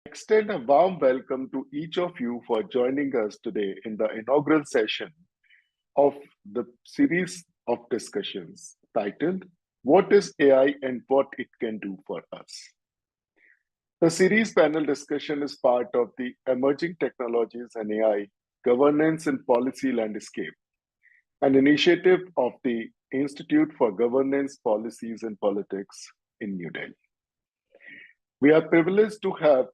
Extend a warm welcome to each of you for joining us today in the inaugural session of the series of discussions titled, What is AI and What It Can Do for Us? The series panel discussion is part of the Emerging Technologies and AI Governance and Policy Landscape, an initiative of the Institute for Governance, Policies and Politics in New Delhi. We are privileged to have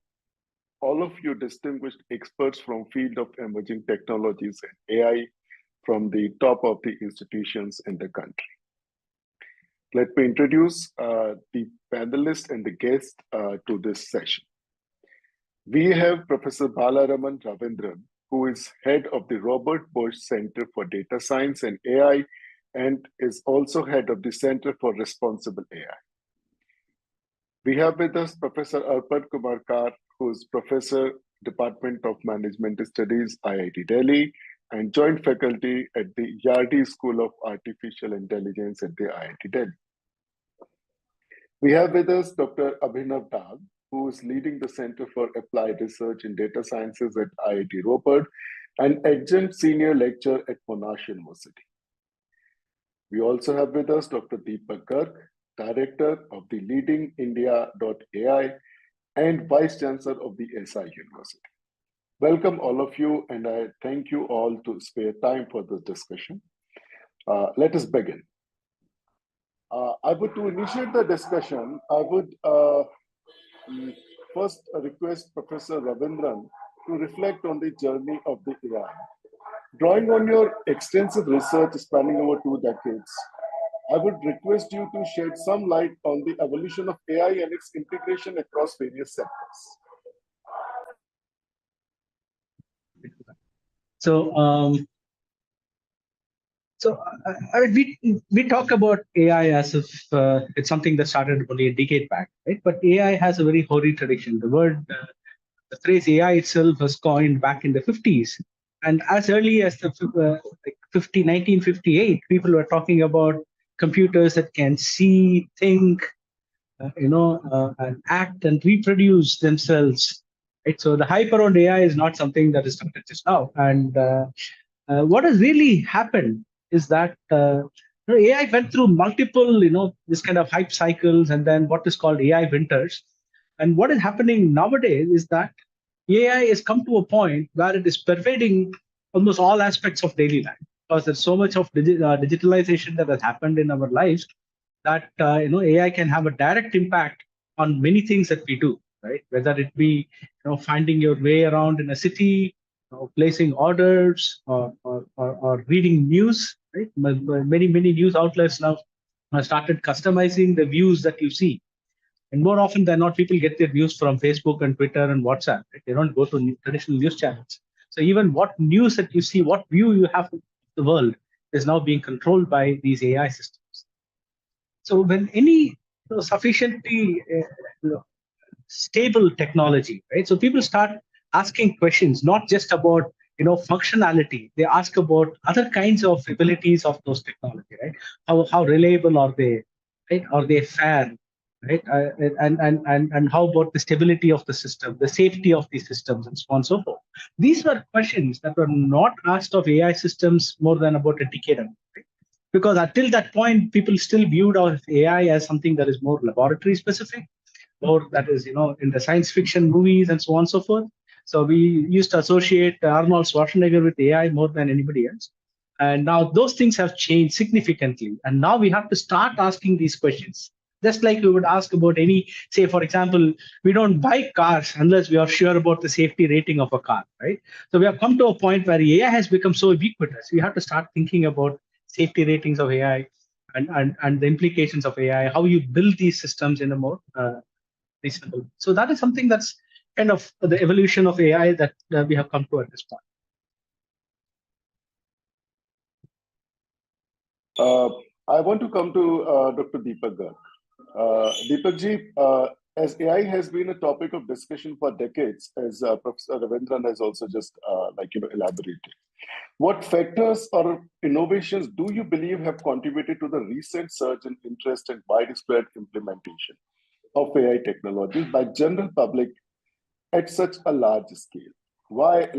all of you distinguished experts from field of emerging technologies and AI from the top of the institutions in the country. Let me introduce the panelists and the guests to this session. We have Professor Balaraman Ravindran, who is head of the Robert Bosch Center for Data Science and AI, and is also head of the Center for Responsible AI. We have with us Professor Arpan Kumar Kar, who is Professor, Department of Management Studies, IIT Delhi, and joint faculty at the Yardi School of Artificial Intelligence at the IIT Delhi. We have with us Dr. Abhinav Dagh, who is leading the Center for Applied Research in Data Sciences at IIT Ropar and adjunct senior lecturer at Monash University. We also have with us Dr. Deepak Garg, Director of the Leading India.ai and Vice Chancellor of the SI University. Welcome all of you, and I thank you all to spare time for this discussion. Let us begin. To initiate the discussion, I would first request Professor Ravindran to reflect on the journey of the AI. Drawing on your extensive research spanning over 2 decades, I would request you to shed some light on the evolution of AI and its integration across various sectors. We talk about AI as if it's something that started only a decade back, right? But AI has a very hoary tradition. The phrase AI itself was coined back in the 50s. And as early as 1958, people were talking about computers that can see, think, and act and reproduce themselves. Right? So the hype around AI is not something that is started just now. And what has really happened is that AI went through multiple, this kind of hype cycles, and then what is called AI winters. And what is happening nowadays is that AI has come to a point where it is pervading almost all aspects of daily life, because there's so much of digitalization that has happened in our lives that AI can have a direct impact on many things that we do, right? Whether it be finding your way around in a city, placing orders, or reading news, right? Many news outlets now started customizing the views that you see. And more often than not, people get their news from Facebook and Twitter and WhatsApp. Right? They don't go to traditional news channels. So even what news that you see, what view you have of the world is now being controlled by these AI systems. So when any sufficiently stable technology, right? So people start asking questions, not just about functionality. They ask about other kinds of abilities of those technology, right? How reliable are they? Right? Are they fair? Right? And how about the stability of the system, the safety of these systems, and so on and so forth. These were questions that were not asked of AI systems more than about a decade ago. Right? Because until that point, people still viewed our AI as something that is more laboratory specific, or that is, in the science fiction movies and so on and so forth. So we used to associate Arnold Schwarzenegger with AI more than anybody else. And now those things have changed significantly. And now we have to start asking these questions. Just like we would ask about any, say, for example, we don't buy cars unless we are sure about the safety rating of a car, right? So we have come to a point where AI has become so ubiquitous. We have to start thinking about safety ratings of AI and the implications of AI, how you build these systems in a more reasonable. So that is something that's kind of the evolution of AI that we have come to at this point. I want to come to Dr. Deepak Garg. Deepakji, as AI has been a topic of discussion for decades, as Professor Ravindran has also just elaborated, what factors or innovations do you believe have contributed to the recent surge in interest and widespread implementation of AI technologies by general public at such a large scale? Why,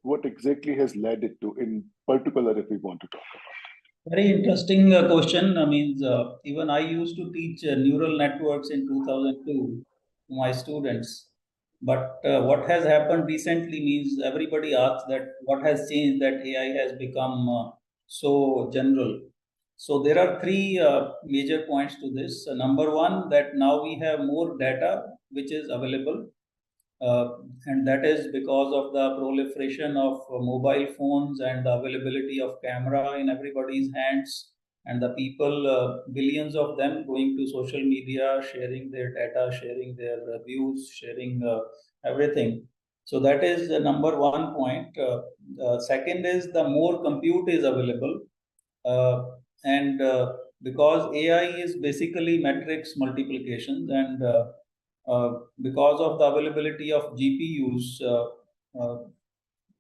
what exactly has led it to, in particular, if we want to talk? Very interesting question. I mean, even I used to teach neural networks in 2002 to my students. But what has happened recently means everybody asks that what has changed that AI has become so general. So there are three major points to this. Number one, that now we have more data which is available, and that is because of the proliferation of mobile phones and the availability of camera in everybody's hands, and the people, billions of them, going to social media, sharing their data, sharing their views, sharing everything. So that is the number one point. Second is the more compute is available, and because AI is basically matrix multiplications, and because of the availability of GPUs,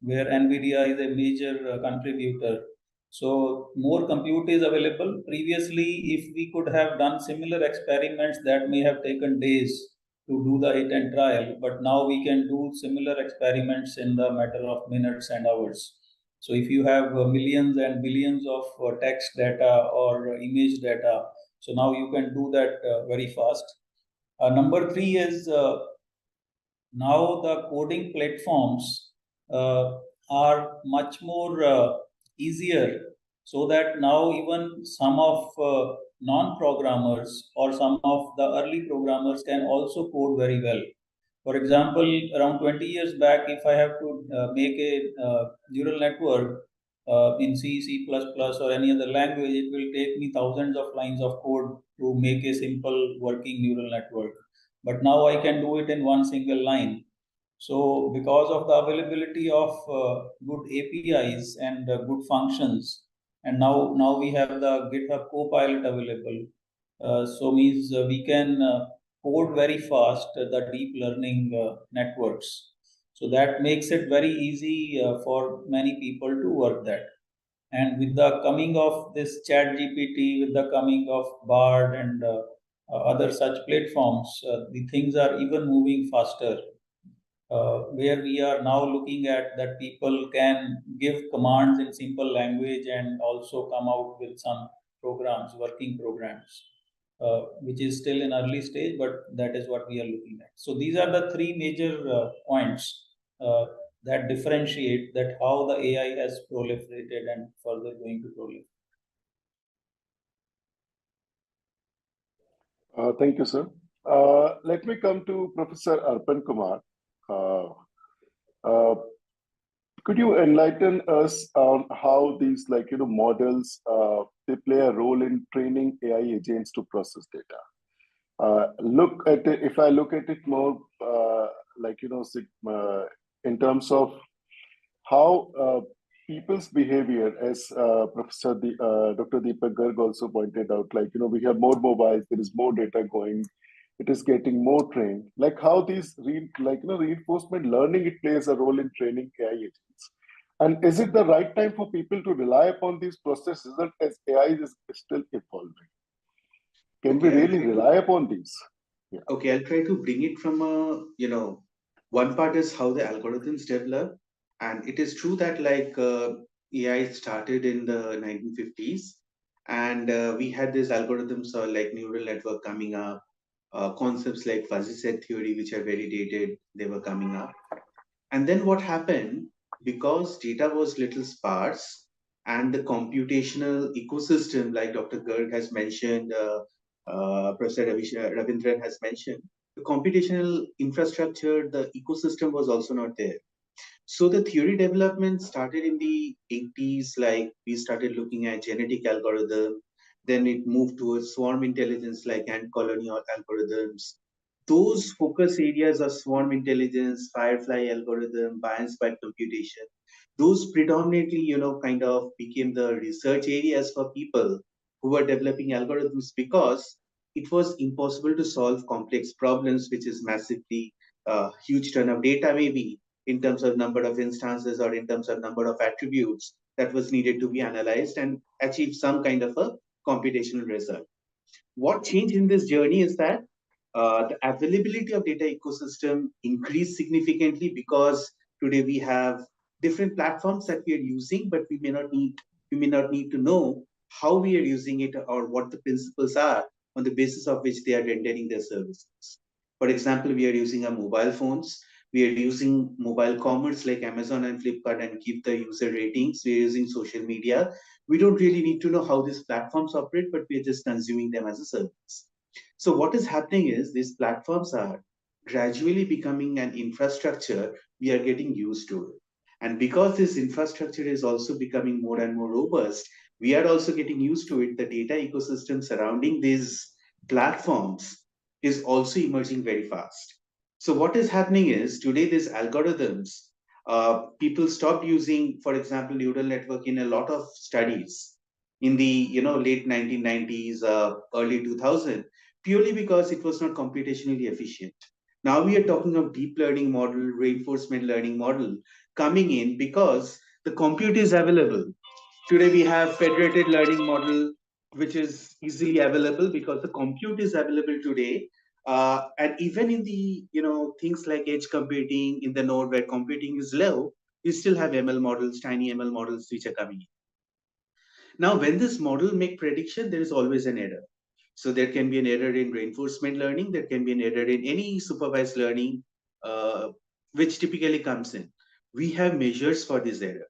where NVIDIA is a major contributor. So more compute is available. Previously, if we could have done similar experiments, that may have taken days to do the hit and trial, but now we can do similar experiments in the matter of minutes and hours. So if you have millions and billions of text data or image data, so now you can do that very fast. Number three is now the coding platforms are much more easier, so that now even some of non-programmers or some of the early programmers can also code very well. For example, around 20 years back, if I have to make a neural network in C, C++, or any other language, it will take me thousands of lines of code to make a simple working neural network. But now I can do it in one single line. So because of the availability of good APIs and good functions, and now we have the GitHub Copilot available. So means we can code very fast the deep learning networks. So that makes it very easy for many people to work that. And with the coming of this Chat GPT, with the coming of Bard and other such platforms, the things are even moving faster. Where we are now looking at that people can give commands in simple language and also come out with some programs, working programs, which is still in early stage, but that is what we are looking at. So these are the three major points that differentiate that how the AI has proliferated and further going to proliferate. Thank you, sir. Let me come to Professor Arpan Kumar. Could you enlighten us on how these, models, they play a role in training AI agents to process data? Look at it. If I look at it more, in terms of how people's behavior, as Dr. Deepak Garg also pointed out, we have more mobiles, there is more data going, it is getting more trained. Like how these reinforcement learning, it plays a role in training AI agents. And is it the right time for people to rely upon these processes as AI is still evolving? Can we really rely upon these? Yeah. Okay, I'll try to bring it from one part is how the algorithms develop. And it is true that AI started in the 1950s, and we had these algorithms like neural network coming up, concepts like fuzzy set theory, which are very dated, they were coming up. And then what happened, because data was little sparse and the computational ecosystem, like Dr. Garg has mentioned, Professor Ravindran has mentioned, the computational infrastructure, the ecosystem was also not there. So the theory development started in the 80s, like we started looking at genetic algorithm, then it moved towards swarm intelligence like ant colony or algorithms. Those focus areas of swarm intelligence, firefly algorithm, bias-based computation, those predominantly, kind of became the research areas for people who were developing algorithms, because it was impossible to solve complex problems, which is massively huge ton of data, maybe in terms of number of instances or in terms of number of attributes that was needed to be analyzed and achieve some kind of a computational result. What changed in this journey is that the availability of data ecosystem increased significantly because today we have different platforms that we are using, but we may not need to know how we are using it or what the principles are on the basis of which they are rendering their services. For example, we are using our mobile phones. We are using mobile commerce like Amazon and Flipkart and give the user ratings. We are using social media. We don't really need to know how these platforms operate, but we are just consuming them as a service. So what is happening is these platforms are gradually becoming an infrastructure. We are getting used to it. And because this infrastructure is also becoming more and more robust, we are also getting used to it. The data ecosystem surrounding these platforms is also emerging very fast. So what is happening is today these algorithms, people stopped using, for example, neural network in a lot of studies in the late 1990s, early 2000, purely because it was not computationally efficient. Now we are talking of deep learning model, reinforcement learning model coming in because the compute is available. Today we have federated learning model, which is easily available because the compute is available today. And even in the things like edge computing in the node where computing is low, we still have ML models, tiny ML models which are coming in. Now, when this model make prediction, there is always an error. So there can be an error in reinforcement learning. There can be an error in any supervised learning, which typically comes in. We have measures for this error.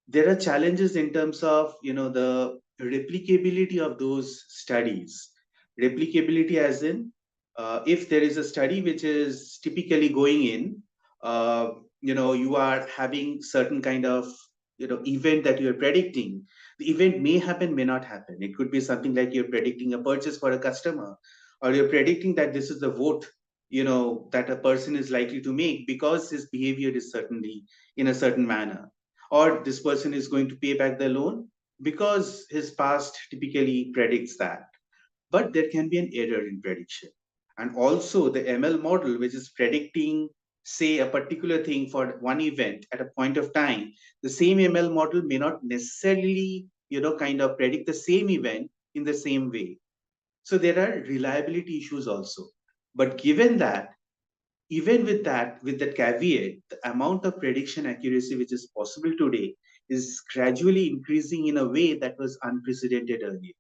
There are challenges in terms of the replicability of those studies. Replicability as in, if there is a study which is typically going in, you are having certain kind of event that you are predicting. The event may happen, may not happen. It could be something like you're predicting a purchase for a customer, or you're predicting that this is the vote that a person is likely to make because his behavior is certainly in a certain manner, or this person is going to pay back the loan because his past typically predicts that. But there can be an error in prediction. And also the ML model, which is predicting, say, a particular thing for one event at a point of time, the same ML model may not necessarily, kind of predict the same event in the same way. So there are reliability issues also. But given that, even with that caveat, the amount of prediction accuracy which is possible today is gradually increasing in a way that was unprecedented earlier.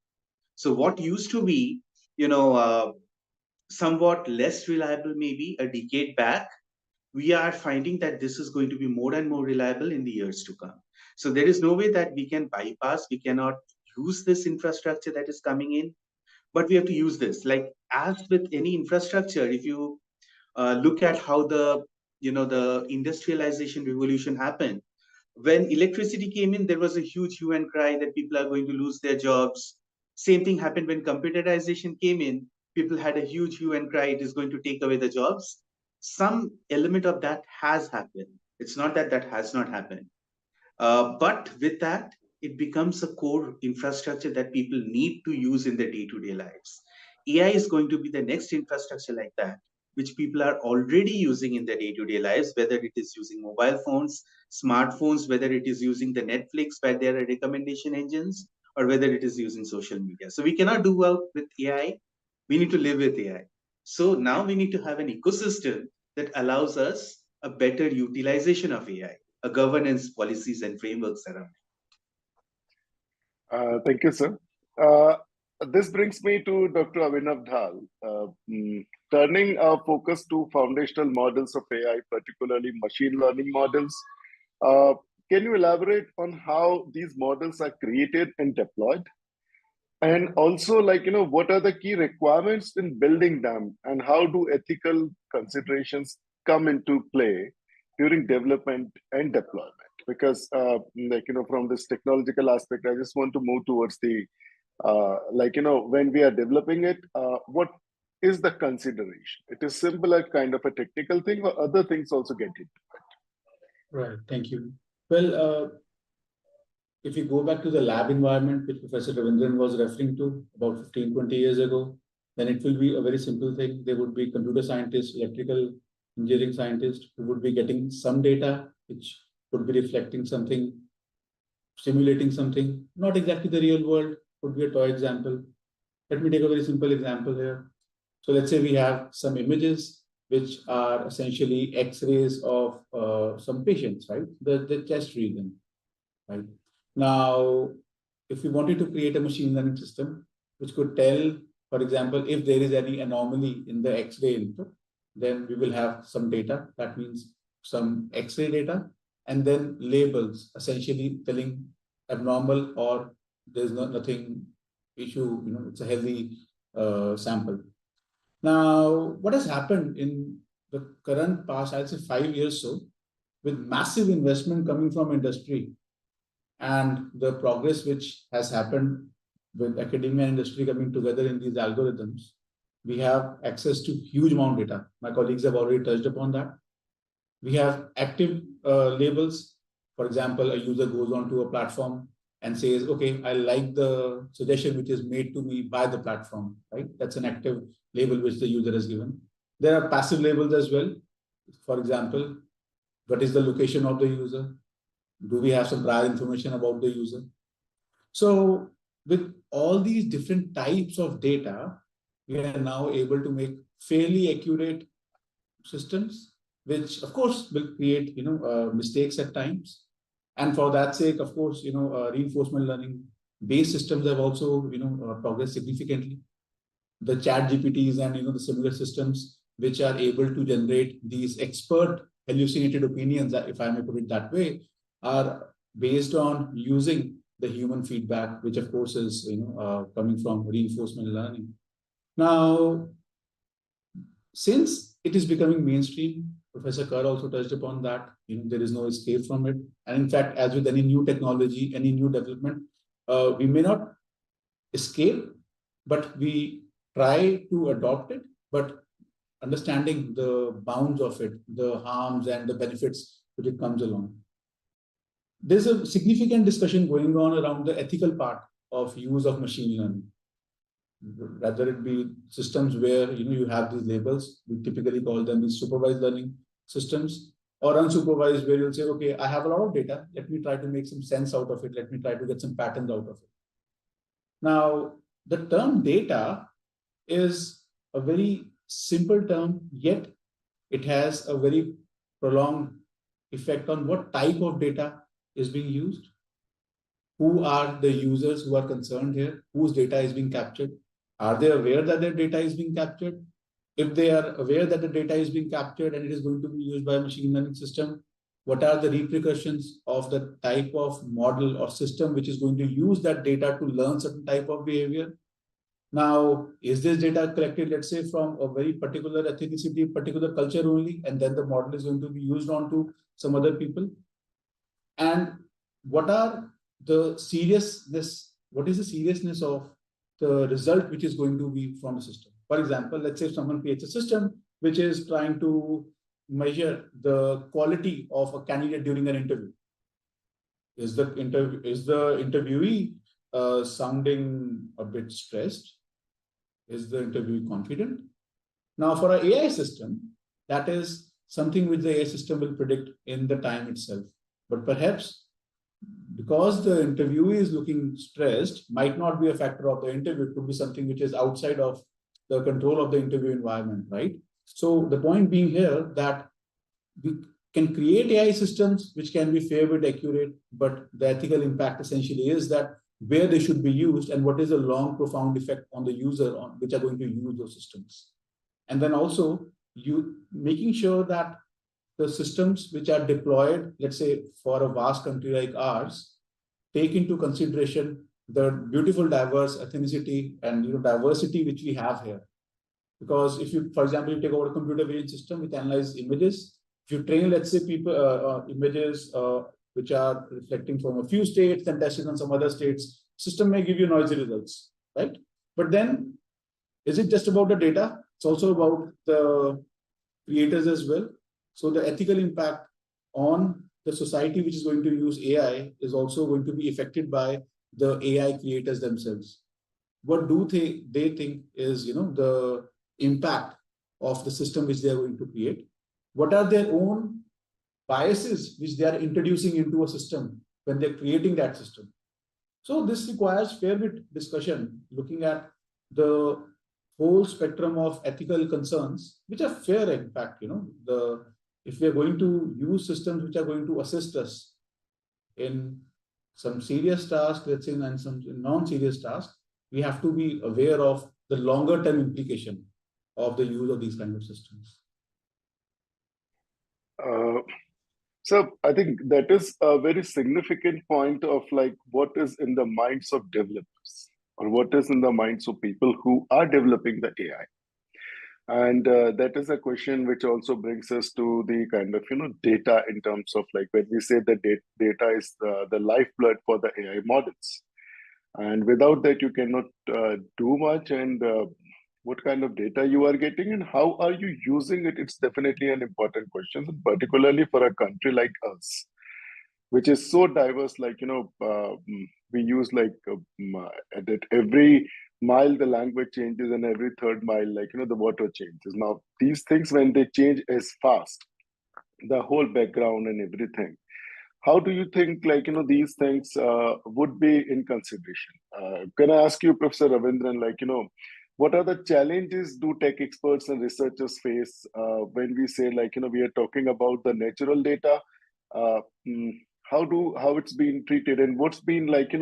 So what used to be, somewhat less reliable maybe a decade back, we are finding that this is going to be more and more reliable in the years to come. So there is no way that we can bypass, we cannot use this infrastructure that is coming in, but we have to use this. Like as with any infrastructure, if you look at how the industrialization revolution happened. When electricity came in, there was a huge hue and cry that people are going to lose their jobs. Same thing happened when computerization came in. People had a huge hue and cry, it is going to take away the jobs. Some element of that has happened. It's not that that has not happened. But with that, it becomes a core infrastructure that people need to use in their day-to-day lives. AI is going to be the next infrastructure like that, which people are already using in their day-to-day lives, whether it is using mobile phones, smartphones, whether it is using the Netflix where there are recommendation engines, or whether it is using social media. So we cannot do well with AI. We need to live with AI. So now we need to have an ecosystem that allows us a better utilization of AI, a governance, policies, and frameworks around it. Thank you, sir. This brings me to Dr. Abhinav Dhal. Turning our focus to foundational models of AI, particularly machine learning models, can you elaborate on how these models are created and deployed? And also, what are the key requirements in building them, and how do ethical considerations come into play during development and deployment? Because, from this technological aspect, I just want to move towards the, when we are developing it, what is the consideration? It is simple, a kind of a technical thing, or other things also get into it? Right, thank you. Well, if you go back to the lab environment, which Professor Ravindran was referring to about 15, 20 years ago, then it will be a very simple thing. There would be computer scientists, electrical engineering scientists who would be getting some data, which would be reflecting something, simulating something, not exactly the real world, would be a toy example. Let me take a very simple example here. So let's say we have some images which are essentially X-rays of some patients, right? The chest region, right? Now, if we wanted to create a machine learning system which could tell, for example, if there is any anomaly in the X-ray input, then we will have some data. That means some X-ray data, and then labels essentially telling abnormal or there's nothing issue, it's a healthy sample. Now, what has happened in the current past, I'd say 5 years so, with massive investment coming from industry and the progress which has happened with academia and industry coming together in these algorithms, we have access to huge amount of data. My colleagues have already touched upon that. We have active labels. For example, a user goes onto a platform and says, okay, I like the suggestion which is made to me by the platform, right? That's an active label which the user has given. There are passive labels as well. For example, what is the location of the user? Do we have some prior information about the user? So with all these different types of data, we are now able to make fairly accurate systems, which of course will create mistakes at times. And for that sake, of course, reinforcement learning based systems have also progressed significantly. The chat GPTs and the similar systems which are able to generate these expert hallucinated opinions, if I may put it that way, are based on using the human feedback, which of course is coming from reinforcement learning. Now, since it is becoming mainstream, Professor Kerr also touched upon that. There is no escape from it. And in fact, as with any new technology, any new development, we may not escape, but we try to adopt it, but understanding the bounds of it, the harms and the benefits which it comes along. There's a significant discussion going on around the ethical part of use of machine learning. Rather it be systems where you have these labels, we typically call them these supervised learning systems, or unsupervised, where you'll say, okay, I have a lot of data, let me try to make some sense out of it, let me try to get some patterns out of it. Now, the term data is a very simple term, yet it has a very prolonged effect on what type of data is being used, who are the users who are concerned here, whose data is being captured, are they aware that their data is being captured? If they are aware that the data is being captured and it is going to be used by a machine learning system, what are the repercussions of the type of model or system which is going to use that data to learn certain type of behavior? Now, is this data collected, let's say, from a very particular ethnicity, particular culture only, and then the model is going to be used on to some other people? And what are the seriousness, what is the seriousness of the result which is going to be from the system? For example, let's say if someone creates a system which is trying to measure the quality of a candidate during an interview. Is the interviewee sounding a bit stressed? Is the interviewee confident? Now, for an AI system, that is something which the AI system will predict in the time itself. But perhaps because the interviewee is looking stressed, might not be a factor of the interview. It could be something which is outside of the control of the interview environment, right? So the point being here that we can create AI systems which can be fair bit accurate, but the ethical impact essentially is that where they should be used and what is the long profound effect on the user on which are going to use those systems. And then also you making sure that the systems which are deployed, let's say for a vast country like ours, take into consideration the beautiful diverse ethnicity and diversity which we have here. Because if you, for example, you take over a computer vision system which analyzes images, if you train, let's say, people images which are reflecting from a few states and tested on some other states, system may give you noisy results, right? But then, is it just about the data? It's also about the creators as well. So the ethical impact on the society which is going to use AI is also going to be affected by the AI creators themselves. What do they think is the impact of the system which they are going to create? What are their own biases which they are introducing into a system when they're creating that system? So this requires fair bit discussion, looking at the whole spectrum of ethical concerns, which are fair, in fact. If we are going to use systems which are going to assist us in some serious tasks, let's say, and some non-serious tasks, we have to be aware of the longer term implication of the use of these kinds of systems. So I think that is a very significant point of like what is in the minds of developers or what is in the minds of people who are developing the AI. And that is a question which also brings us to the kind of, data in terms of like when we say that data is the lifeblood for the AI models. And without that, you cannot do much. And what kind of data you are getting and how are you using it? It's definitely an important question, particularly for a country like us, which is so diverse. Like, we use like at every mile the language changes, and every third mile, like, the water changes. Now, these things, when they change as fast, the whole background and everything, how do you think, like, these things would be in consideration? Can I ask you, Professor Ravindran, like, what are the challenges do tech experts and researchers face when we say, like, we are talking about the natural data? How it's been treated and what's been, like,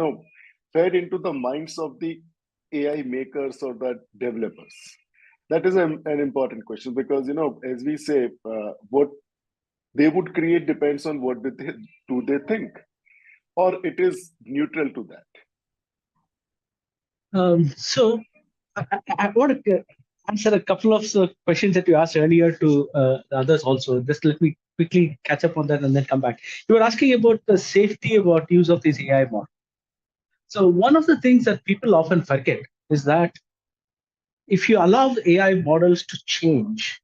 fed into the minds of the AI makers or the developers? That is an important question, because, as we say, what they would create depends on what they think, or it is neutral to that. So I want to answer a couple of questions that you asked earlier to the others also. Just let me quickly catch up on that and then come back. You were asking about the safety about use of these AI models. So one of the things that people often forget is that if you allow the AI models to change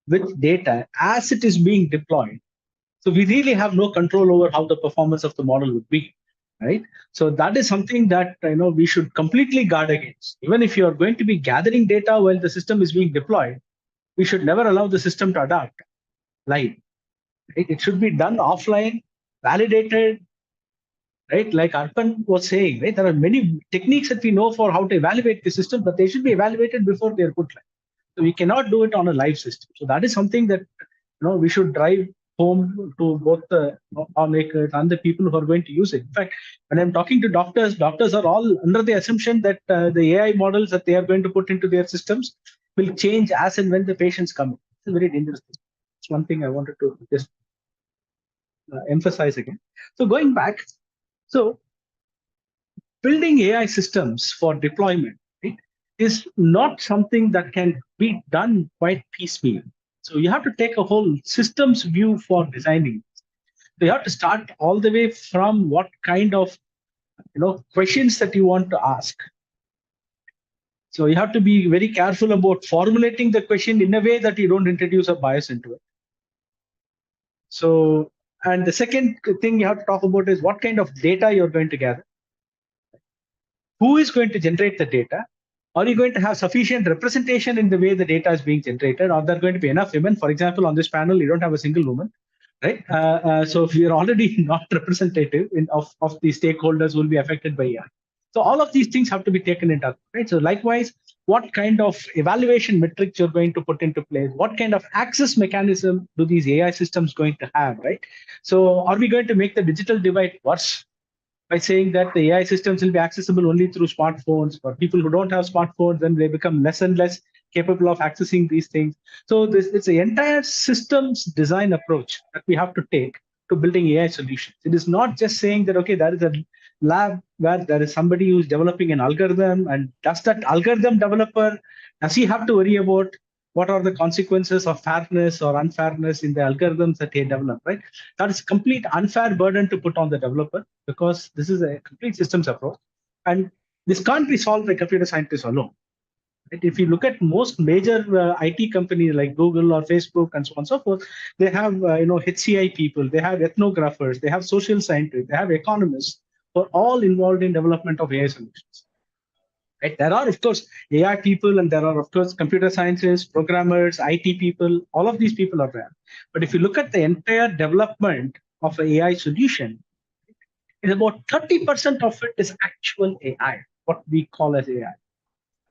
with data as it is being deployed, so we really have no control over how the performance of the model would be, right? So that is something that we should completely guard against. Even if you are going to be gathering data while the system is being deployed, we should never allow the system to adapt live. Right? It should be done offline, validated, right? Like Arpan was saying, right? There are many techniques that we know for how to evaluate the system, but they should be evaluated before they are put live. So we cannot do it on a live system. So that is something that we should drive home to both the lawmakers and the people who are going to use it. In fact, when I'm talking to doctors are all under the assumption that the AI models that they are going to put into their systems will change as and when the patients come in. It's a very dangerous thing. It's one thing I wanted to just emphasize again. So going back, so building AI systems for deployment, right, is not something that can be done quite piecemeal. So you have to take a whole systems view for designing. So you have to start all the way from what kind of questions that you want to ask. So you have to be very careful about formulating the question in a way that you don't introduce a bias into it. So, and the second thing you have to talk about is what kind of data you're going to gather. Who is going to generate the data? Are you going to have sufficient representation in the way the data is being generated? Are there going to be enough women? For example, on this panel, you don't have a single woman, right? So if you're already not representative of the stakeholders who will be affected by AI. So all of these things have to be taken into account, right? So likewise, what kind of evaluation metrics you're going to put into place? What kind of access mechanism do these AI systems going to have, right? So are we going to make the digital divide worse by saying that the AI systems will be accessible only through smartphones? For people who don't have smartphones, then they become less and less capable of accessing these things. So it's an entire systems design approach that we have to take to building AI solutions. It is not just saying that, okay, there is a lab where there is somebody who's developing an algorithm, and does that algorithm developer, does he have to worry about what are the consequences of fairness or unfairness in the algorithms that they develop, right? That is a complete unfair burden to put on the developer, because this is a complete systems approach. And this can't be solved by computer scientists alone. Right? If you look at most major IT companies like Google or Facebook and so on and so forth, they have HCI people, they have ethnographers, they have social scientists, they have economists, who are all involved in development of AI solutions. Right? There are, of course, AI people, and there are, of course, computer scientists, programmers, IT people. All of these people are there. But if you look at the entire development of an AI solution, about 30% of it is actual AI, what we call as AI.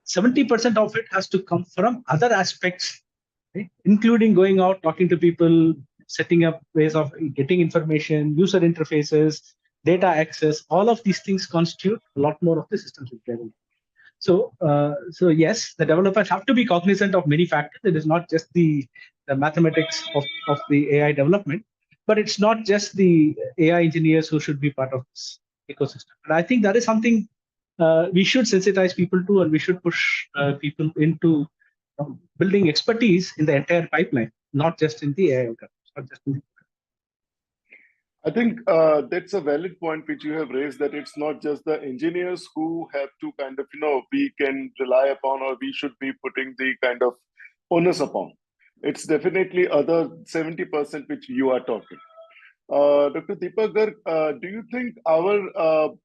70% of it has to come from other aspects, right? Including going out, talking to people, setting up ways of getting information, user interfaces, data access. All of these things constitute a lot more of the systems requirement. So yes, the developers have to be cognizant of many factors. It is not just the mathematics of the AI development, but it's not just the AI engineers who should be part of this ecosystem. And I think that is something we should sensitize people to, and we should push people into building expertise in the entire pipeline, not just in the AI algorithms, not just in the I think that's a valid point which you have raised, that it's not just the engineers who have to kind of, we can rely upon, or we should be putting the kind of onus upon. It's definitely other 70% which you are talking. Dr. Deepak Garg, do you think our,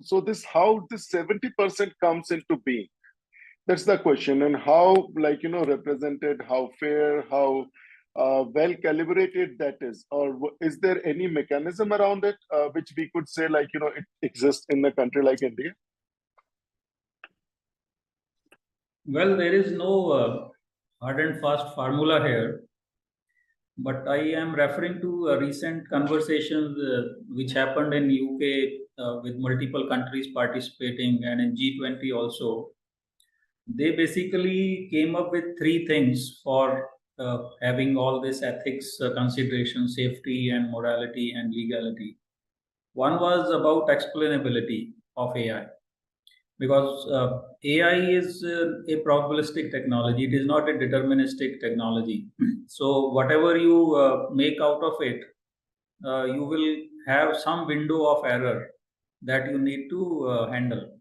so how this 70% comes into being? That's the question. And how, represented, how fair, how well calibrated that is, or is there any mechanism around it which we could say it exists in a country like India? Well, there is no hard and fast formula here, but I am referring to recent conversations which happened in UK with multiple countries participating, and in G20 also. They basically came up with three things for having all this ethics consideration, safety and morality and legality. One was about explainability of AI, because AI is a probabilistic technology. It is not a deterministic technology. So whatever you make out of it, you will have some window of error that you need to handle.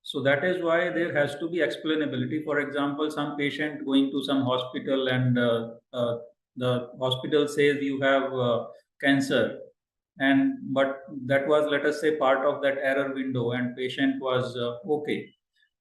So that is why there has to be explainability. For example, some patient going to some hospital and the hospital says you have cancer, but that was, let us say, part of that error window, and patient was okay.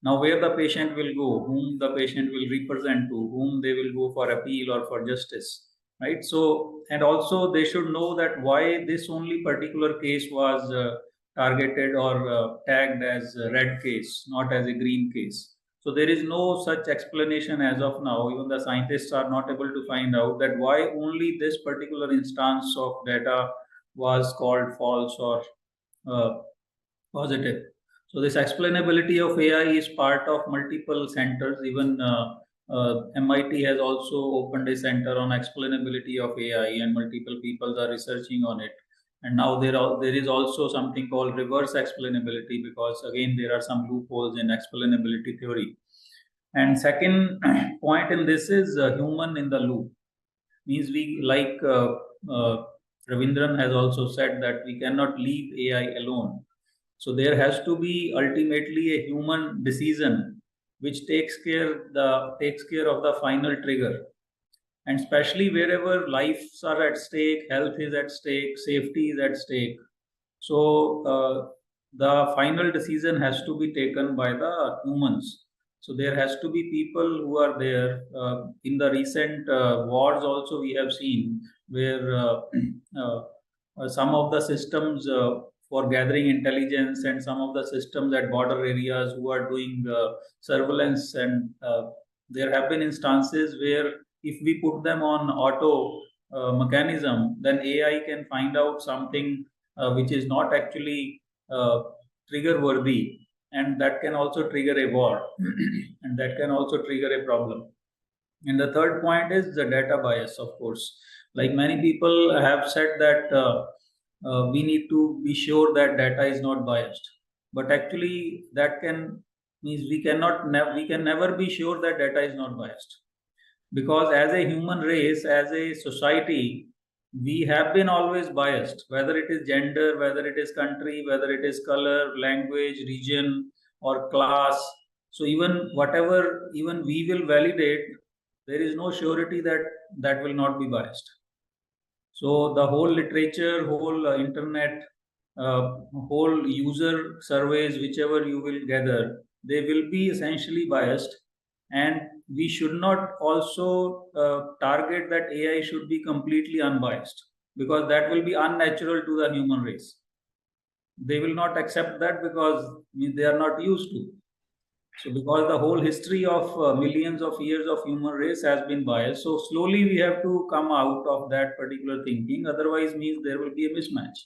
Now where the patient will go, whom the patient will represent to, whom they will go for appeal or for justice, right? So, and also they should know that why this only particular case was targeted or tagged as a red case, not as a green case. So there is no such explanation as of now. Even the scientists are not able to find out that why only this particular instance of data was called false or positive. So this explainability of AI is part of multiple centers. Even MIT has also opened a center on explainability of AI, and multiple people are researching on it. And now there is also something called reverse explainability, because again there are some loopholes in explainability theory. And second point in this is human in the loop. Means we, like Ravindran has also said, that we cannot leave AI alone. So there has to be ultimately a human decision which takes care of the final trigger. And especially wherever lives are at stake, health is at stake, safety is at stake. So the final decision has to be taken by the humans. So there has to be people who are there. In the recent wars also we have seen where some of the systems for gathering intelligence, and some of the systems at border areas who are doing surveillance, and there have been instances where if we put them on auto mechanism, then AI can find out something which is not actually trigger worthy, and that can also trigger a war and that can also trigger a problem. And the third point is the data bias, of course. Like many people have said that we need to be sure that data is not biased, but actually that means we can never be sure that data is not biased. Because as a human race, as a society, we have been always biased, whether it is gender, whether it is country, whether it is color, language, region, or class. So even whatever even we will validate, there is no surety that will not be biased. So the whole literature, whole internet, whole user surveys, whichever you will gather, they will be essentially biased. And we should not also target that AI should be completely unbiased, because that will be unnatural to the human race. They will not accept that because they are not used to. So because the whole history of millions of years of human race has been biased, so slowly we have to come out of that particular thinking. Otherwise, means there will be a mismatch,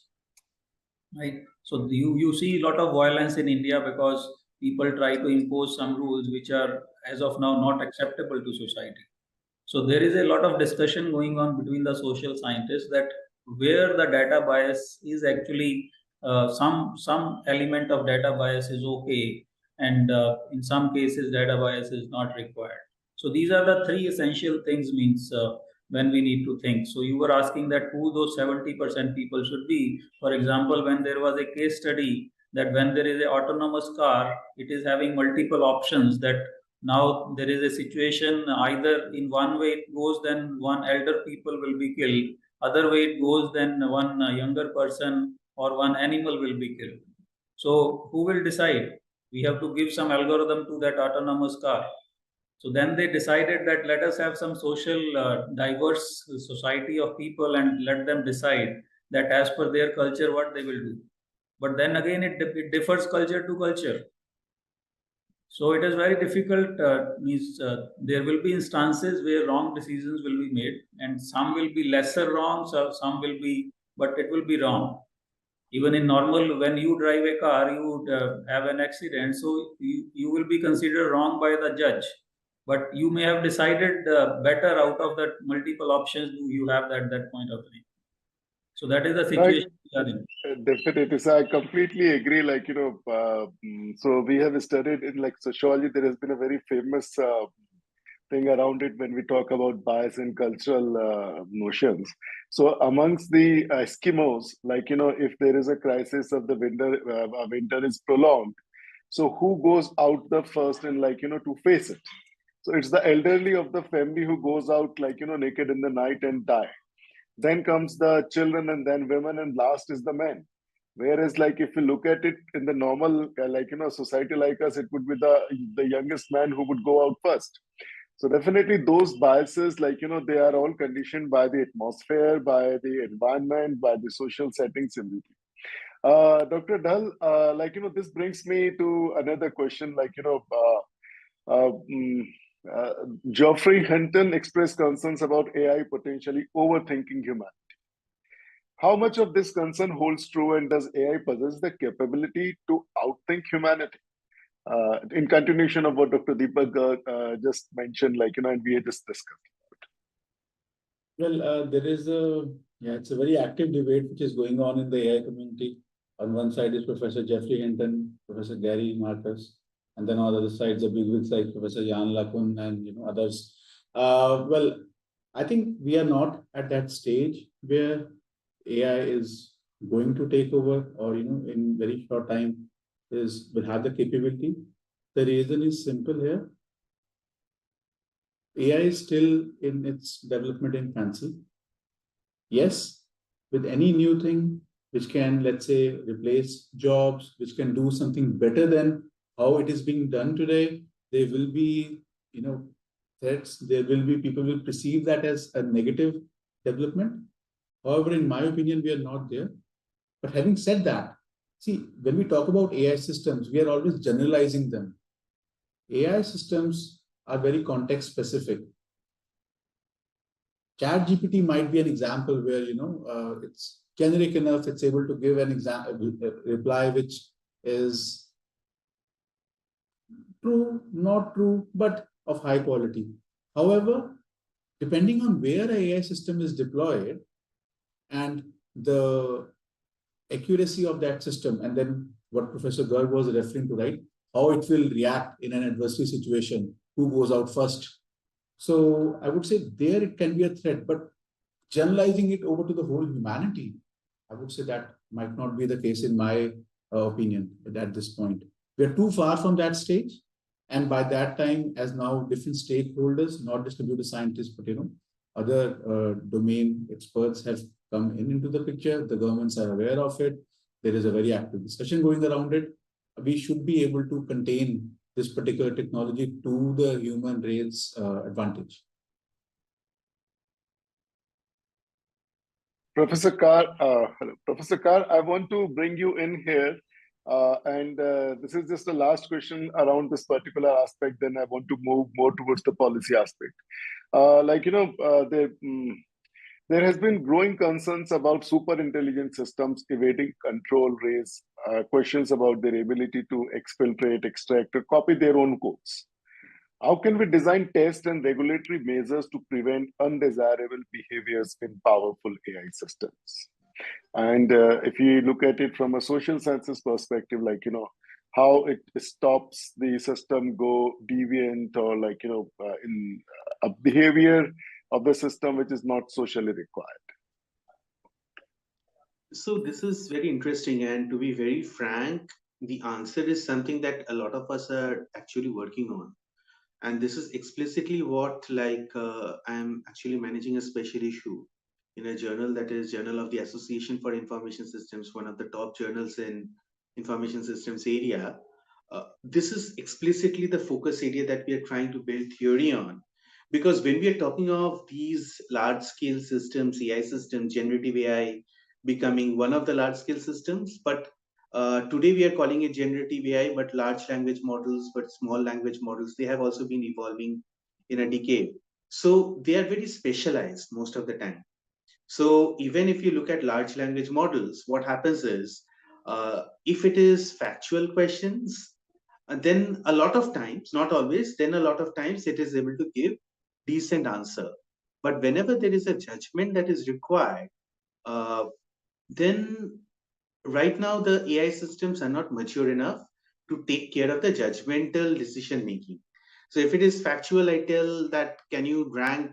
right? So you see a lot of violence in India because people try to impose some rules which are as of now not acceptable to society. So there is a lot of discussion going on between the social scientists that where the data bias is actually some element of data bias is okay, and in some cases data bias is not required. So these are the three essential things means when we need to think. So you were asking that who those 70% people should be. For example, when there was a case study that when there is an autonomous car, it is having multiple options that now there is a situation either in one way it goes, then one elder people will be killed, other way it goes, then one younger person or one animal will be killed. So who will decide? We have to give some algorithm to that autonomous car. So then they decided that let us have some social diverse society of people and let them decide that as per their culture what they will do. But then again it differs culture to culture. So it is very difficult. There will be instances where wrong decisions will be made, and some will be lesser wrong, so some will be, but it will be wrong. Even in normal, when you drive a car, you would have an accident, so you will be considered wrong by the judge. But you may have decided better out of that multiple options you have at that point of time. So that is the situation we are in. Definitely. So I completely agree. So we have studied in like sociology, there has been a very famous thing around it when we talk about bias in cultural notions. So amongst the Eskimos, if there is a crisis of the winter is prolonged, so who goes out the first and to face it? So it's the elderly of the family who goes out naked in the night and die. Then comes the children and then women, and last is the men. Whereas, if you look at it in the normal, society like us, it would be the youngest man who would go out first. So definitely those biases, they are all conditioned by the atmosphere, by the environment, by the social settings, everything. Dr. Dhal, this brings me to another question, Geoffrey Hinton expressed concerns about AI potentially overthinking humanity. How much of this concern holds true, and does AI possess the capability to outthink humanity? In continuation of what Dr. Deepak just mentioned, and we had just discussed. Well, it's a very active debate which is going on in the AI community. On one side is Professor Geoffrey Hinton, Professor Gary Marcus, and then on the other side, the big wigs like Professor Jan LeCun and others. Well, I think we are not at that stage where AI is going to take over, or in very short time will have the capability. The reason is simple here. AI is still in its development infancy. Yes, with any new thing which can, let's say, replace jobs, which can do something better than how it is being done today, there will be, threats. There will be people will perceive that as a negative development. However, in my opinion, we are not there. But having said that, see, when we talk about AI systems, we are always generalizing them. AI systems are very context specific. ChatGPT might be an example where, it's generic enough, it's able to give an example, reply which is true, not true, but of high quality. However, depending on where an AI system is deployed and the accuracy of that system, and then what Professor Garg was referring to, right? How it will react in an adversary situation, who goes out first. So I would say there it can be a threat, but generalizing it over to the whole humanity, I would say that might not be the case in my opinion at this point. We are too far from that stage. And by that time, as now different stakeholders, not just computer scientists, but other domain experts have come into the picture. The governments are aware of it. There is a very active discussion going around it. We should be able to contain this particular technology to the human race advantage. Professor Carr, I want to bring you in here. This is just the last question around this particular aspect. Then I want to move more towards the policy aspect. There has been growing concerns about super intelligent systems evading control, raise questions about their ability to exfiltrate, extract, or copy their own codes. How can we design test and regulatory measures to prevent undesirable behaviors in powerful AI systems? And if you look at it from a social sciences perspective, how it stops the system go deviant or in a behavior of the system which is not socially required. So this is very interesting, and to be very frank, the answer is something that a lot of us are actually working on. And this is explicitly what I'm actually managing a special issue in a journal, that is Journal of the Association for Information Systems, one of the top journals in information systems area. This is explicitly the focus area that we are trying to build theory on. Because when we are talking of these large scale systems, AI systems, generative AI becoming one of the large scale systems, but today we are calling it generative AI, but large language models, but small language models, they have also been evolving in a decade. So they are very specialized most of the time. So even if you look at large language models, what happens is, if it is factual questions, then a lot of times, not always, then a lot of times it is able to give decent answer. But whenever there is a judgment that is required, then right now the AI systems are not mature enough to take care of the judgmental decision making. So if it is factual, I tell that, can you rank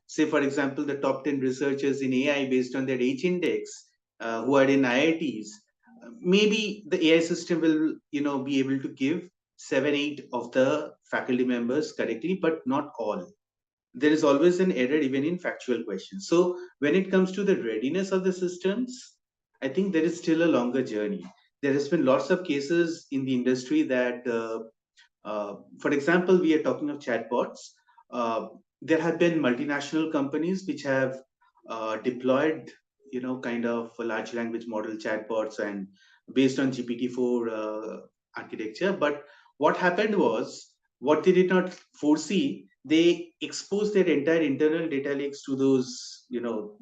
say for example, the top 10 researchers in AI based on their H index who are in IITs. Maybe the AI system will, be able to give 7, 8 of the faculty members correctly, but not all. There is always an error even in factual questions. So when it comes to the readiness of the systems, I think there is still a longer journey. There has been lots of cases in the industry that, for example, we are talking of chatbots. There have been multinational companies which have deployed, kind of large language model chatbots and based on GPT-4 architecture. But what happened was, what they did not foresee, they exposed their entire internal data lakes to those,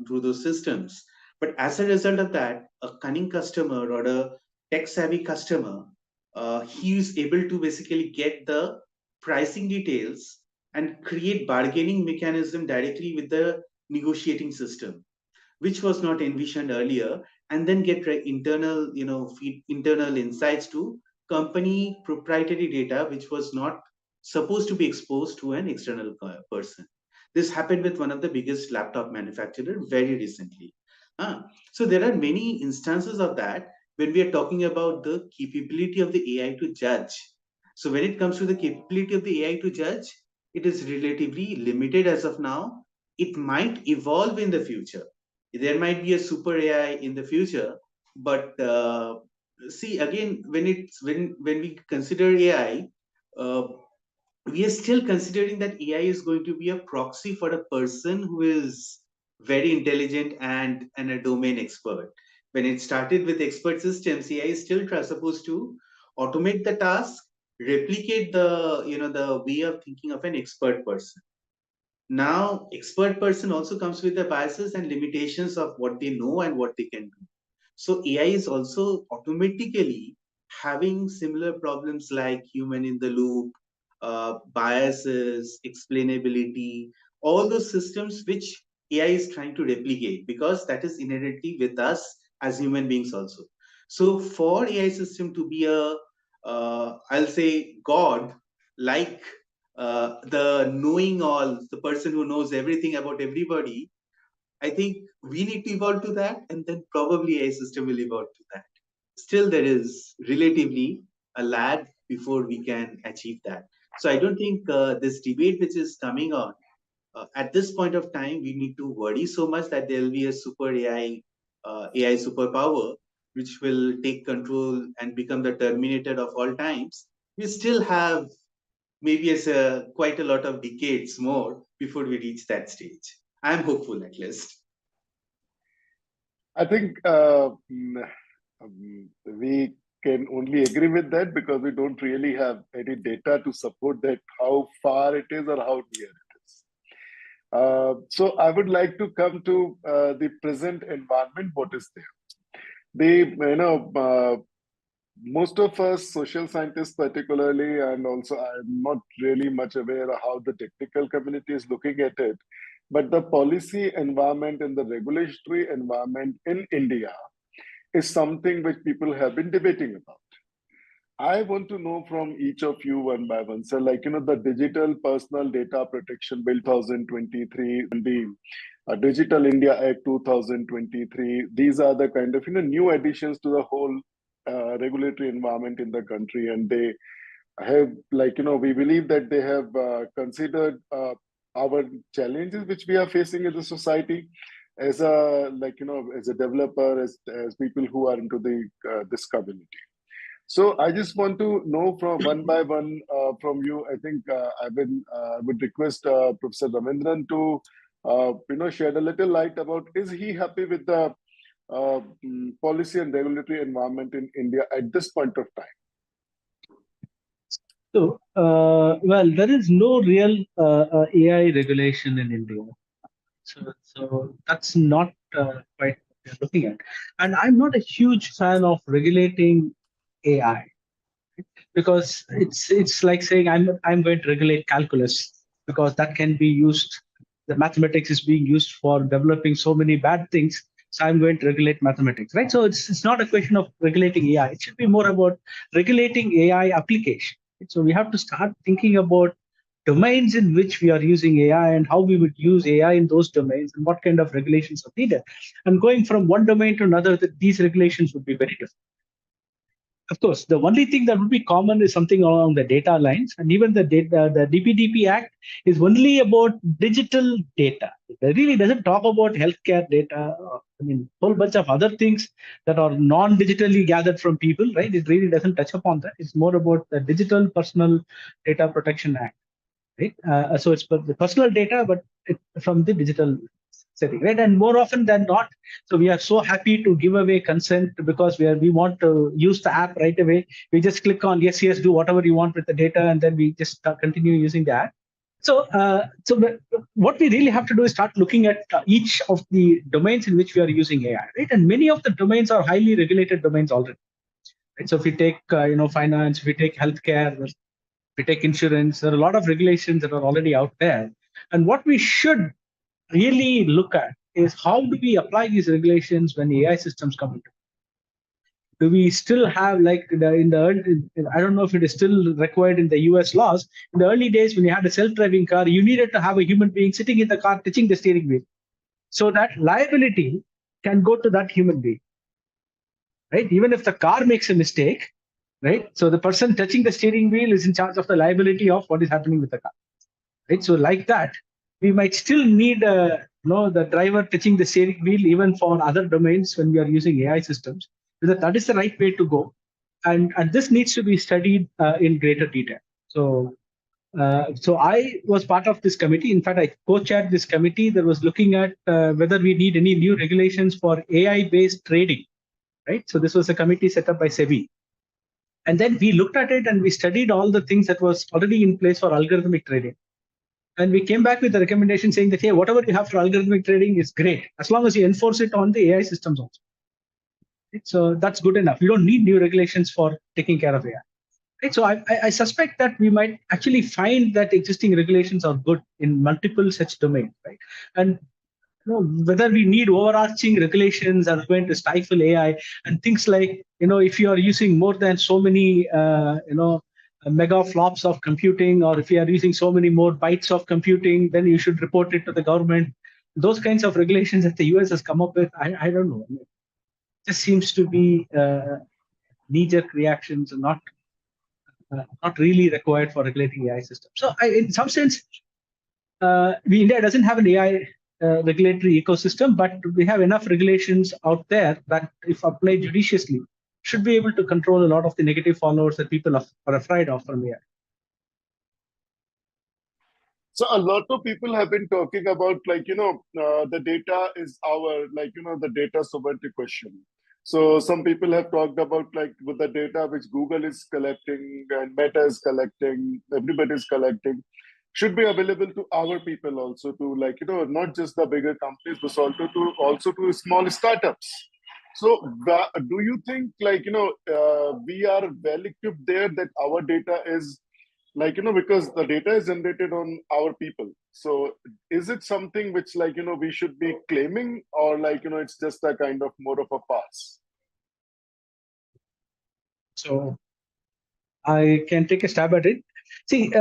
through those systems. But as a result of that, a cunning customer or a tech-savvy customer, he is able to basically get the pricing details and create bargaining mechanism directly with the negotiating system, which was not envisioned earlier, and then get internal, feed internal insights to company proprietary data, which was not supposed to be exposed to an external person. This happened with one of the biggest laptop manufacturers very recently. So there are many instances of that when we are talking about the capability of the AI to judge. So when it comes to the capability of the AI to judge, it is relatively limited as of now. It might evolve in the future. There might be a super AI in the future, but see, again, when we consider AI, we are still considering that AI is going to be a proxy for a person who is very intelligent and a domain expert. When it started with expert systems, AI is still supposed to automate the task, replicate the the way of thinking of an expert person. Now, expert person also comes with the biases and limitations of what they know and what they can do. So AI is also automatically having similar problems like human in the loop, biases, explainability, all those systems which AI is trying to replicate, because that is inherently with us as human beings also. So for AI system to be a, I'll say, God, like the knowing all, the person who knows everything about everybody, I think we need to evolve to that, and then probably AI system will evolve to that. Still, there is relatively a lag before we can achieve that. So I don't think this debate which is coming on, at this point of time, we need to worry so much that there will be a super AI, AI superpower, which will take control and become the terminator of all times. We still have maybe quite a lot of decades more before we reach that stage. I'm hopeful, at least. I think We can only agree with that because we don't really have any data to support that how far it is or how near it is. So I would like to come to the present environment. What is there? Most of us social scientists particularly, and also I'm not really much aware of how the technical community is looking at it, but the policy environment and the regulatory environment in India is something which people have been debating about. I want to know from each of you one by one. So, the Digital Personal Data Protection Bill 2023 and the Digital India Act 2023, these are the kind of, new additions to the whole regulatory environment in the country. And they have, we believe that they have considered our challenges which we are facing as a society, as as a developer, as people who are into the this community. So I just want to know from one by one from you. I think I would request Professor Ravindran to shed a little light about, is he happy with the policy and regulatory environment in India at this point of time? So, well, there is no real AI regulation in India. So that's not quite what we're looking at. And I'm not a huge fan of regulating AI, because it's like saying I'm going to regulate calculus, because that can be used. The mathematics is being used for developing so many bad things. So I'm going to regulate mathematics, right? So it's not a question of regulating AI. It should be more about regulating AI application. So we have to start thinking about domains in which we are using AI and how we would use AI in those domains and what kind of regulations are needed. And going from one domain to another, that these regulations would be very different. Of course, the only thing that would be common is something along the data lines, and even the DPDP Act is only about digital data. It really doesn't talk about healthcare data. I mean, a whole bunch of other things that are non-digitally gathered from people, right? It really doesn't touch upon that. It's more about the Digital Personal Data Protection Act, right? So it's the personal data, but from the digital setting, right? And more often than not, so we are so happy to give away consent because we want to use the app right away. We just click on yes, do whatever you want with the data, and then we just continue using the app. So, what we really have to do is start looking at each of the domains in which we are using AI, right? And many of the domains are highly regulated domains already, right? So if we take finance, if we take healthcare, if we take insurance, there are a lot of regulations that are already out there. And what we should really look at is, how do we apply these regulations when AI systems come into? Do we still have, like I don't know if it is still required in the US laws. In the early days, when you had a self-driving car, you needed to have a human being sitting in the car touching the steering wheel, so that liability can go to that human being, right? Even if the car makes a mistake, right? So the person touching the steering wheel is in charge of the liability of what is happening with the car, right? So like that, we might still need the driver touching the steering wheel even for other domains when we are using AI systems. That is the right way to go, and this needs to be studied in greater detail. So I was part of this committee. In fact, I co-chaired this committee that was looking at whether we need any new regulations for AI-based trading, right? So this was a committee set up by SEBI. And then we looked at it and we studied all the things that was already in place for algorithmic trading. And we came back with a recommendation saying that, hey, whatever you have for algorithmic trading is great, as long as you enforce it on the AI systems also. Right? So that's good enough. You don't need new regulations for taking care of AI. Right? So I suspect that we might actually find that existing regulations are good in multiple such domains, right? And whether we need overarching regulations that are going to stifle AI, and things like, if you are using more than so many, mega flops of computing, or if you are using so many more bytes of computing, then you should report it to the government. Those kinds of regulations that the US has come up with, I don't know. It just seems to be knee-jerk reactions and not really required for regulating AI systems. So in some sense, India doesn't have an AI regulatory ecosystem, but we have enough regulations out there that, if applied judiciously, should be able to control a lot of the negative followers that people are afraid of from AI. So a lot of people have been talking about, the data is our, the data sovereignty question. So some people have talked about like with the data which Google is collecting and Meta is collecting, everybody is collecting, should be available to our people also, to like, not just the bigger companies, but also to small startups. So do you think like, we are well equipped there, that our data is like, because the data is generated on our people. So is it something which like, we should be claiming, or like, it's just a kind of more of a pass? So I can take a stab at it. See,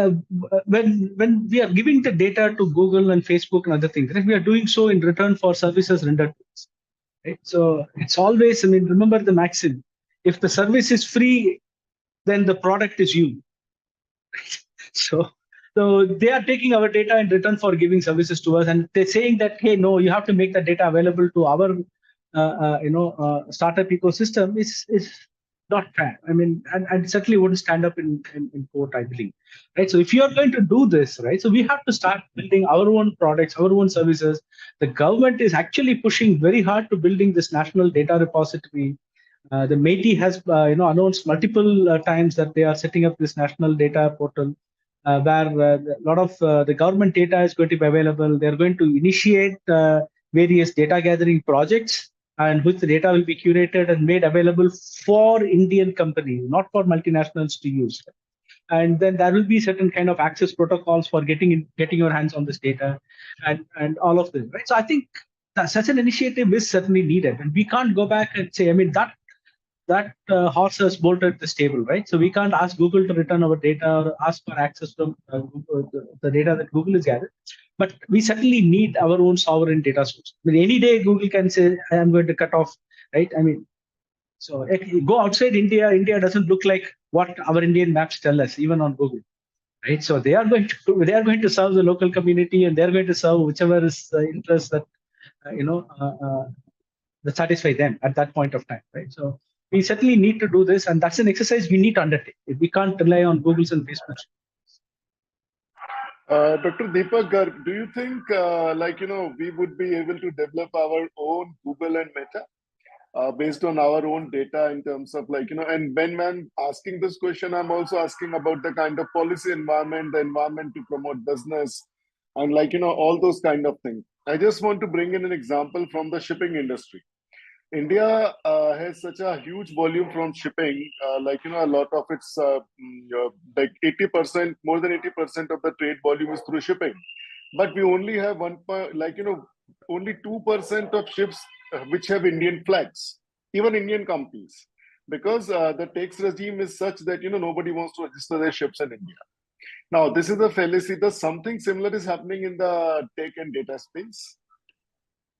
when we are giving the data to Google and Facebook and other things, right, we are doing so in return for services rendered to us. Right? So it's always, I mean, remember the maxim: if the service is free, then the product is you. So, so they are taking our data in return for giving services to us, and they're saying that, hey, no, you have to make the data available to our, startup ecosystem is not fair. I mean, and certainly wouldn't stand up in court, I believe. Right. So if you are going to do this, right, so we have to start building our own products, our own services. The government is actually pushing very hard to building this national data repository. The MeitY has, announced multiple times that they are setting up this national data portal, where a lot of the government data is going to be available. They're going to initiate various data gathering projects, and which the data will be curated and made available for Indian companies, not for multinationals to use. And then there will be certain kind of access protocols for getting your hands on this data, and all of this. Right. So I think that such an initiative is certainly needed, and we can't go back and say, I mean, that horse has bolted the stable, right? So we can't ask Google to return our data or ask for access to the data that Google has gathered. But we certainly need our own sovereign data source. I mean, any day Google can say, I am going to cut off, right? I mean, so if you go outside India, India doesn't look like what our Indian maps tell us, even on Google, right? So they are going to serve the local community, and they're going to serve whichever is the interest that, that satisfy them at that point of time, right? So we certainly need to do this, and that's an exercise we need to undertake. We can't rely on Google's and Facebook's. Dr. Deepak Garg, do you think we would be able to develop our own Google and Meta based on our own data, in terms of like, and when I'm asking this question, I'm also asking about the kind of policy environment, the environment to promote business, and like, all those kind of things. I just want to bring in an example from the shipping industry. India has such a huge volume from shipping, a lot of its, like 80%, more than 80% of the trade volume is through shipping. But we only have only 2% of ships which have Indian flags, even Indian companies, because the tax regime is such that, nobody wants to register their ships in India. Now, this is a fallacy. Does something similar is happening in the tech and data space?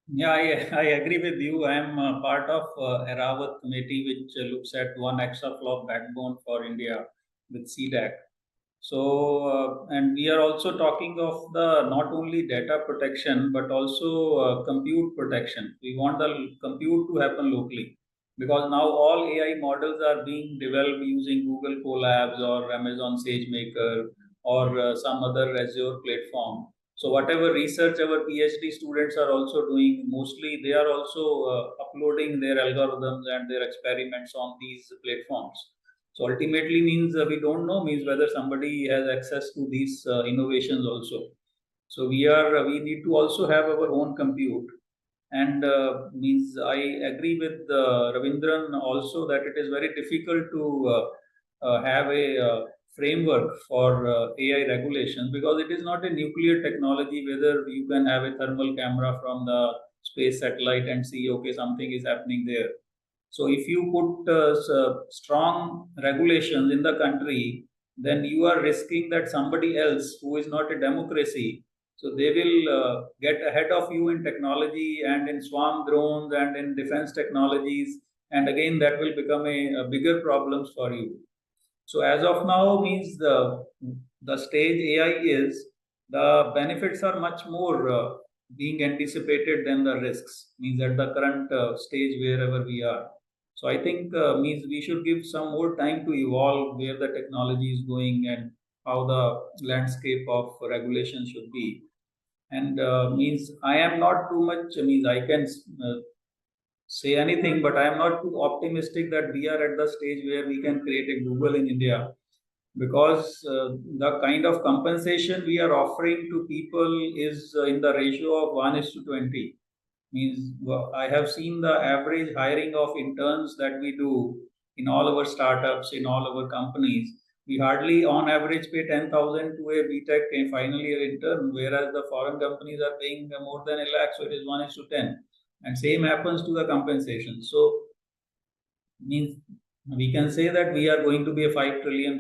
Yeah, I agree with you. I am part of Airavat committee, which looks at one exaflop backbone for India with CDAC. So, and we are also talking of the not only data protection, but also compute protection. We want the compute to happen locally, because now all AI models are being developed using Google Colabs or Amazon SageMaker or some other Azure platform. So whatever research our PhD students are also doing, mostly they are also uploading their algorithms and their experiments on these platforms. So ultimately means we don't know means whether somebody has access to these innovations also. So we need to also have our own compute. And means I agree with Ravindran also that it is very difficult to have a framework for AI regulations, because it is not a nuclear technology whether you can have a thermal camera from the space satellite and see, okay, something is happening there. So if you put strong regulations in the country, then you are risking that somebody else who is not a democracy, so they will get ahead of you in technology and in swarm drones and in defense technologies. And again, that will become a bigger problems for you. So as of now means the stage AI is, the benefits are much more being anticipated than the risks, means at the current stage wherever we are. So I think means we should give some more time to evolve where the technology is going and how the landscape of regulation should be. And means I am not too much, means I can say anything, but I am not too optimistic that we are at the stage where we can create a Google in India, because the kind of compensation we are offering to people is in the ratio of 1:20. Means I have seen the average hiring of interns that we do in all our startups, in all our companies. We hardly on average pay 10,000 to a B.Tech final year intern, whereas the foreign companies are paying more than a lakh, so it is 1:10. And same happens to the compensation. So means we can say that we are going to be a $5 trillion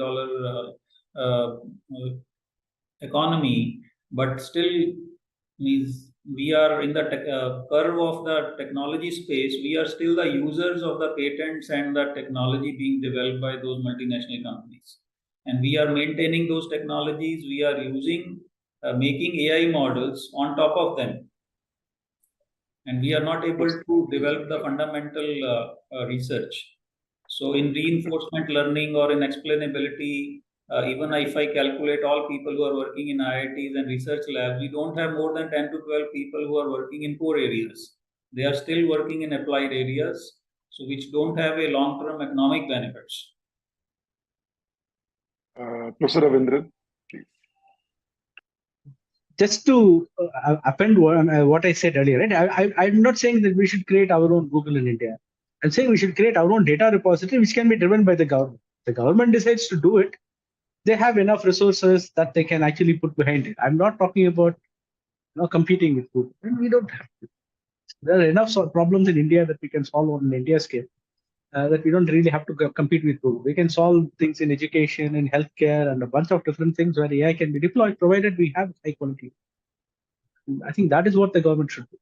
economy, but still means we are in the curve of the technology space. We are still the users of the patents and the technology being developed by those multinational companies, and we are maintaining those technologies. We are using making AI models on top of them, and we are not able to develop the fundamental research. So in reinforcement learning or in explainability, even if I calculate all people who are working in IITs and research labs, we don't have more than 10 to 12 people who are working in core areas. They are still working in applied areas, so which don't have a long-term economic benefits. Professor Ravindran, please. Just to append what I said earlier, right? I'm not saying that we should create our own Google in India. I'm saying we should create our own data repository, which can be driven by the government. The government decides to do it. They have enough resources that they can actually put behind it. I'm not talking about competing with Google. And we don't have to. There are enough problems in India that we can solve on an India scale. That we don't really have to compete with Google. We can solve things in education, in healthcare, and a bunch of different things where AI can be deployed, provided we have high quality. I think that is what the government should do.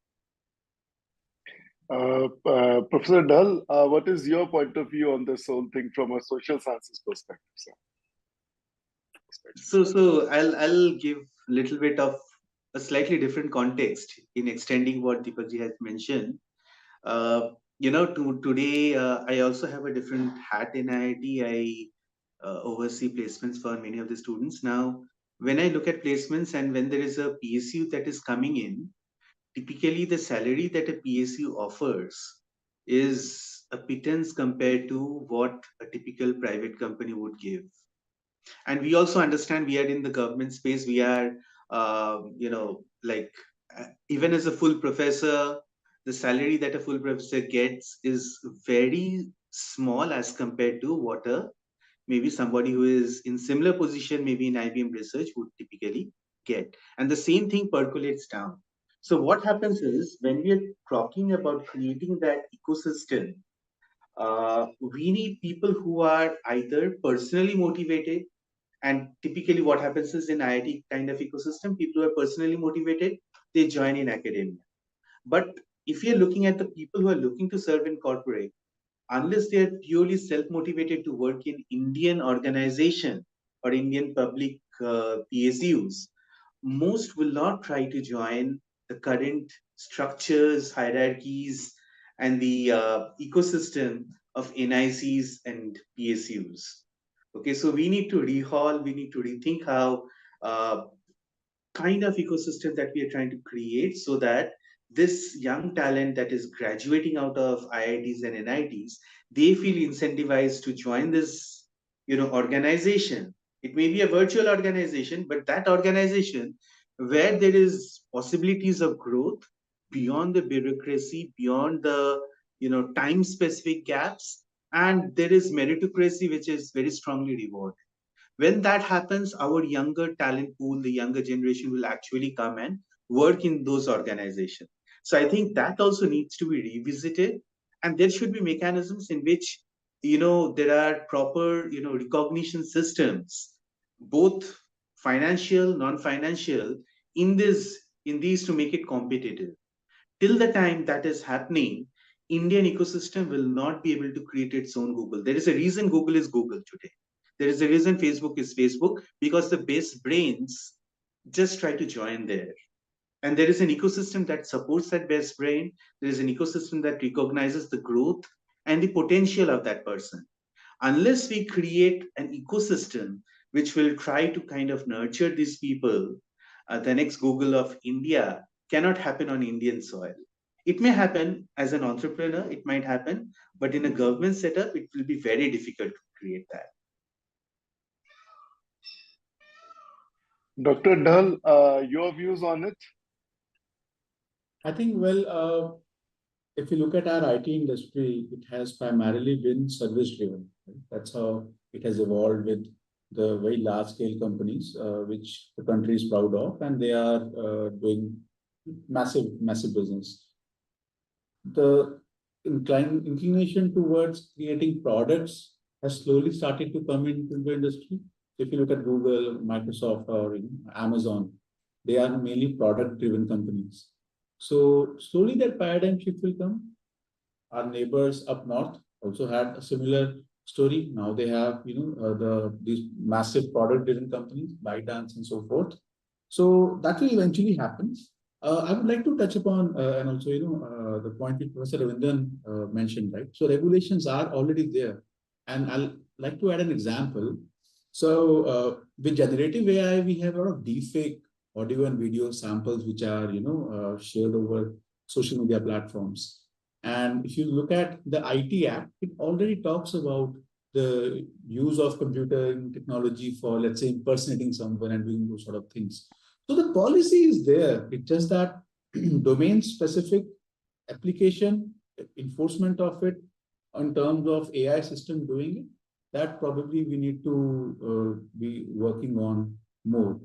Professor Dull, what is your point of view on this whole thing from a social sciences perspective, sir? So I'll give a little bit of a slightly different context in extending what Deepakji has mentioned. Today I also have a different hat in IIT. I oversee placements for many of the students. Now, when I look at placements and when there is a PSU that is coming in, typically the salary that a PSU offers is a pittance compared to what a typical private company would give. And we also understand we are in the government space. We are, even as a full professor, the salary that a full professor gets is very small as compared to what maybe somebody who is in similar position, maybe in IBM research, would typically get. And the same thing percolates down. So what happens is when we are talking about creating that ecosystem, we need people who are either personally motivated, and typically what happens is in IIT kind of ecosystem, people who are personally motivated, they join in academia. But if you're looking at the people who are looking to serve in corporate, unless they are purely self-motivated to work in Indian organization or Indian public PSUs, most will not try to join the current structures, hierarchies, and the ecosystem of NICs and PSUs. Okay, so we need to rehaul, we need to rethink how kind of ecosystem that we are trying to create so that this young talent that is graduating out of IITs and NITs, they feel incentivized to join this, organization. It may be a virtual organization, but that organization where there is possibilities of growth beyond the bureaucracy, beyond the, time-specific gaps, and there is meritocracy, which is very strongly rewarded. When that happens, our younger talent pool, the younger generation will actually come and work in those organizations. So I think that also needs to be revisited, and there should be mechanisms in which, there are proper, recognition systems, both financial, non-financial, in these to make it competitive. Till the time that is happening, Indian ecosystem will not be able to create its own Google. There is a reason Google is Google today. There is a reason Facebook is Facebook, because the best brains just try to join there. And there is an ecosystem that supports that best brain. There is an ecosystem that recognizes the growth and the potential of that person. Unless we create an ecosystem which will try to kind of nurture these people, the next Google of India cannot happen on Indian soil. It may happen as an entrepreneur, it might happen, but in a government setup, it will be very difficult to create that. Dr. Dhal, your views on it? I think, well, if you look at our IT industry, it has primarily been service driven. Right? That's how it has evolved with the very large scale companies, which the country is proud of, and they are doing massive business. The inclination towards creating products has slowly started to come into the industry. If you look at Google, Microsoft, or Amazon, they are mainly product driven companies. So slowly that paradigm shift will come. Our neighbors up north also had a similar story. Now they have, these massive product-driven companies, ByteDance and so forth. So that will eventually happen. I would like to touch upon and also, the point which Professor Ravindran mentioned, right? So regulations are already there, and I'll like to add an example. So with generative AI, we have a lot of deepfake audio and video samples which are, shared over social media platforms. And if you look at the IT Act, it already talks about the use of computer technology for, let's say, impersonating someone and doing those sort of things. So the policy is there. It's just that domain-specific application, enforcement of it in terms of AI system doing it, that probably we need to be working on more.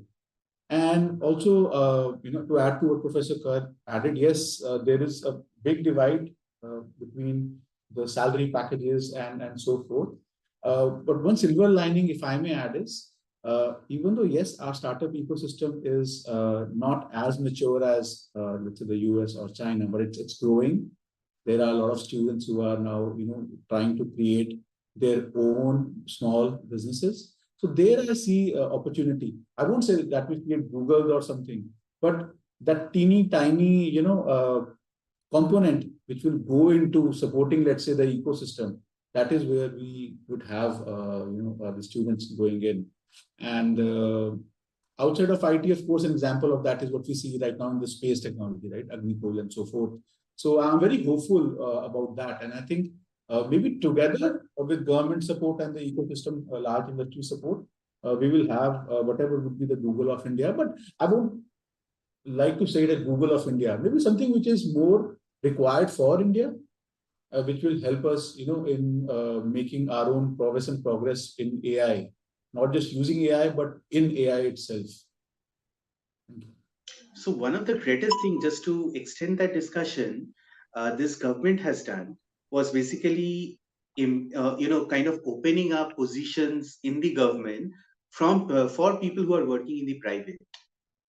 And also, to add to what Professor Kar added, yes, there is a big divide between the salary packages and so forth. But one silver lining, if I may add, is even though, yes, our startup ecosystem is not as mature as, let's say, the US or China, but it's growing. There are a lot of students who are now, trying to create their own small businesses. So there I see opportunity. I won't say that we create Google or something, but that teeny tiny, component which will go into supporting, let's say, the ecosystem. That is where we would have, the students going in. And outside of IT, of course, an example of that is what we see right now in the space technology, right? 𝐿𝐴 and so forth. So I'm very hopeful about that. And I think maybe together with government support and the ecosystem, large industry support, we will have whatever would be the Google of India. But I won't like to say that Google of India, maybe something which is more required for India, which will help us, in making our own prowess and progress in AI, not just using AI, but in AI itself. So one of the greatest things, just to extend that discussion, this government has done was basically, kind of opening up positions in the government for people who are working in the private.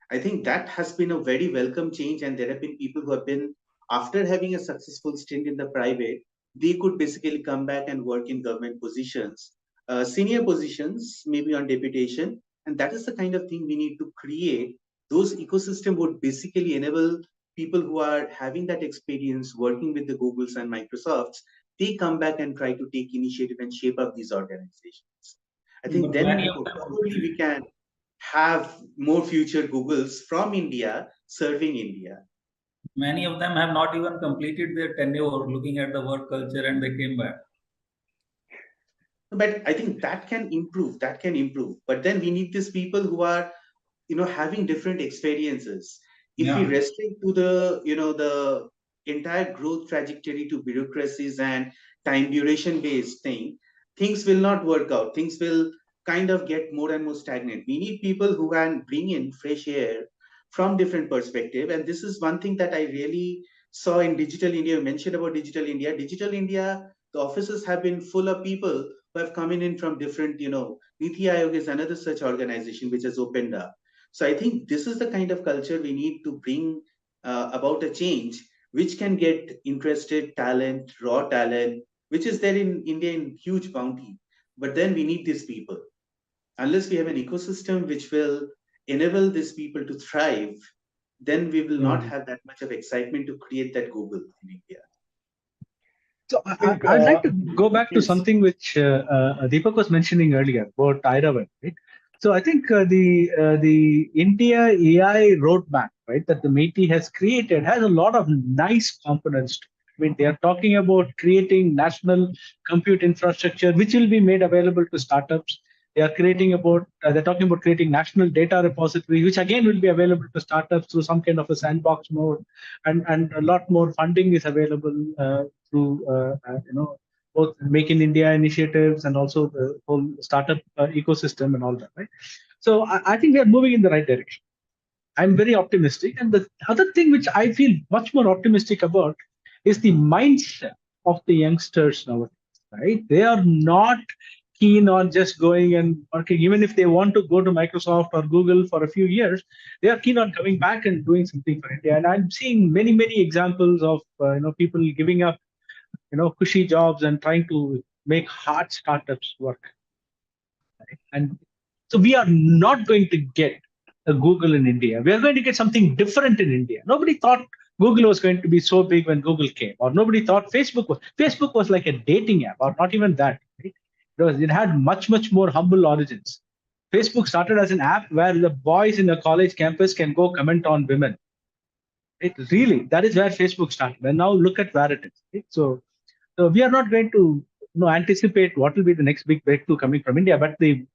I think that has been a very welcome change, and there have been people who have been, after having a successful stint in the private, they could basically come back and work in government positions, senior positions, maybe on deputation. And that is the kind of thing we need to create. Those ecosystem would basically enable people who are having that experience working with the Googles and Microsofts, they come back and try to take initiative and shape up these organizations. I think then probably we can have more future Googles from India serving India. Many of them have not even completed their tenure looking at the work culture, and they came back. But I think that can improve. But then we need these people who are, having different experiences. If we restrict to the entire growth trajectory to bureaucracies and time duration based things will not work out. Things will kind of get more and more stagnant. We need people who can bring in fresh air from different perspective. And this is one thing that I really saw in Digital India. You mentioned about Digital India. Digital India, the offices have been full of people who have come in from different, Niti Aayog is another such organization which has opened up. So I think this is the kind of culture we need to bring about a change, which can get interested talent, raw talent, which is there in India in huge bounty. But then we need these people. Unless we have an ecosystem which will enable these people to thrive, then we will not have that much of excitement to create that Google in India. So I'd like to go back to something which Deepak was mentioning earlier about Iravan, right? So I think the India AI roadmap, right, that the MeitY has created has a lot of nice components. I mean, they are talking about creating national compute infrastructure, which will be made available to startups. They are they're talking about creating national data repository, which again will be available to startups through some kind of a sandbox mode, and a lot more funding is available through both Make in India initiatives and also the whole startup ecosystem and all that, right? So I think we are moving in the right direction. I'm very optimistic. And the other thing which I feel much more optimistic about is the mindset of the youngsters nowadays, right? They are not keen on just going and working, even if they want to go to Microsoft or Google for a few years, they are keen on coming back and doing something for India. And I'm seeing many, many examples of people giving up cushy jobs and trying to make hard startups work. Right? And so we are not going to get a Google in India. We are going to get something different in India. Nobody thought Google was going to be so big when Google came, or nobody thought Facebook was like a dating app, or not even that. Right? It had much, much more humble origins. Facebook started as an app where the boys in a college campus can go comment on women. That is where Facebook started. And now look at where it is. Right? So we are not going to anticipate what will be the next big breakthrough coming from India, but the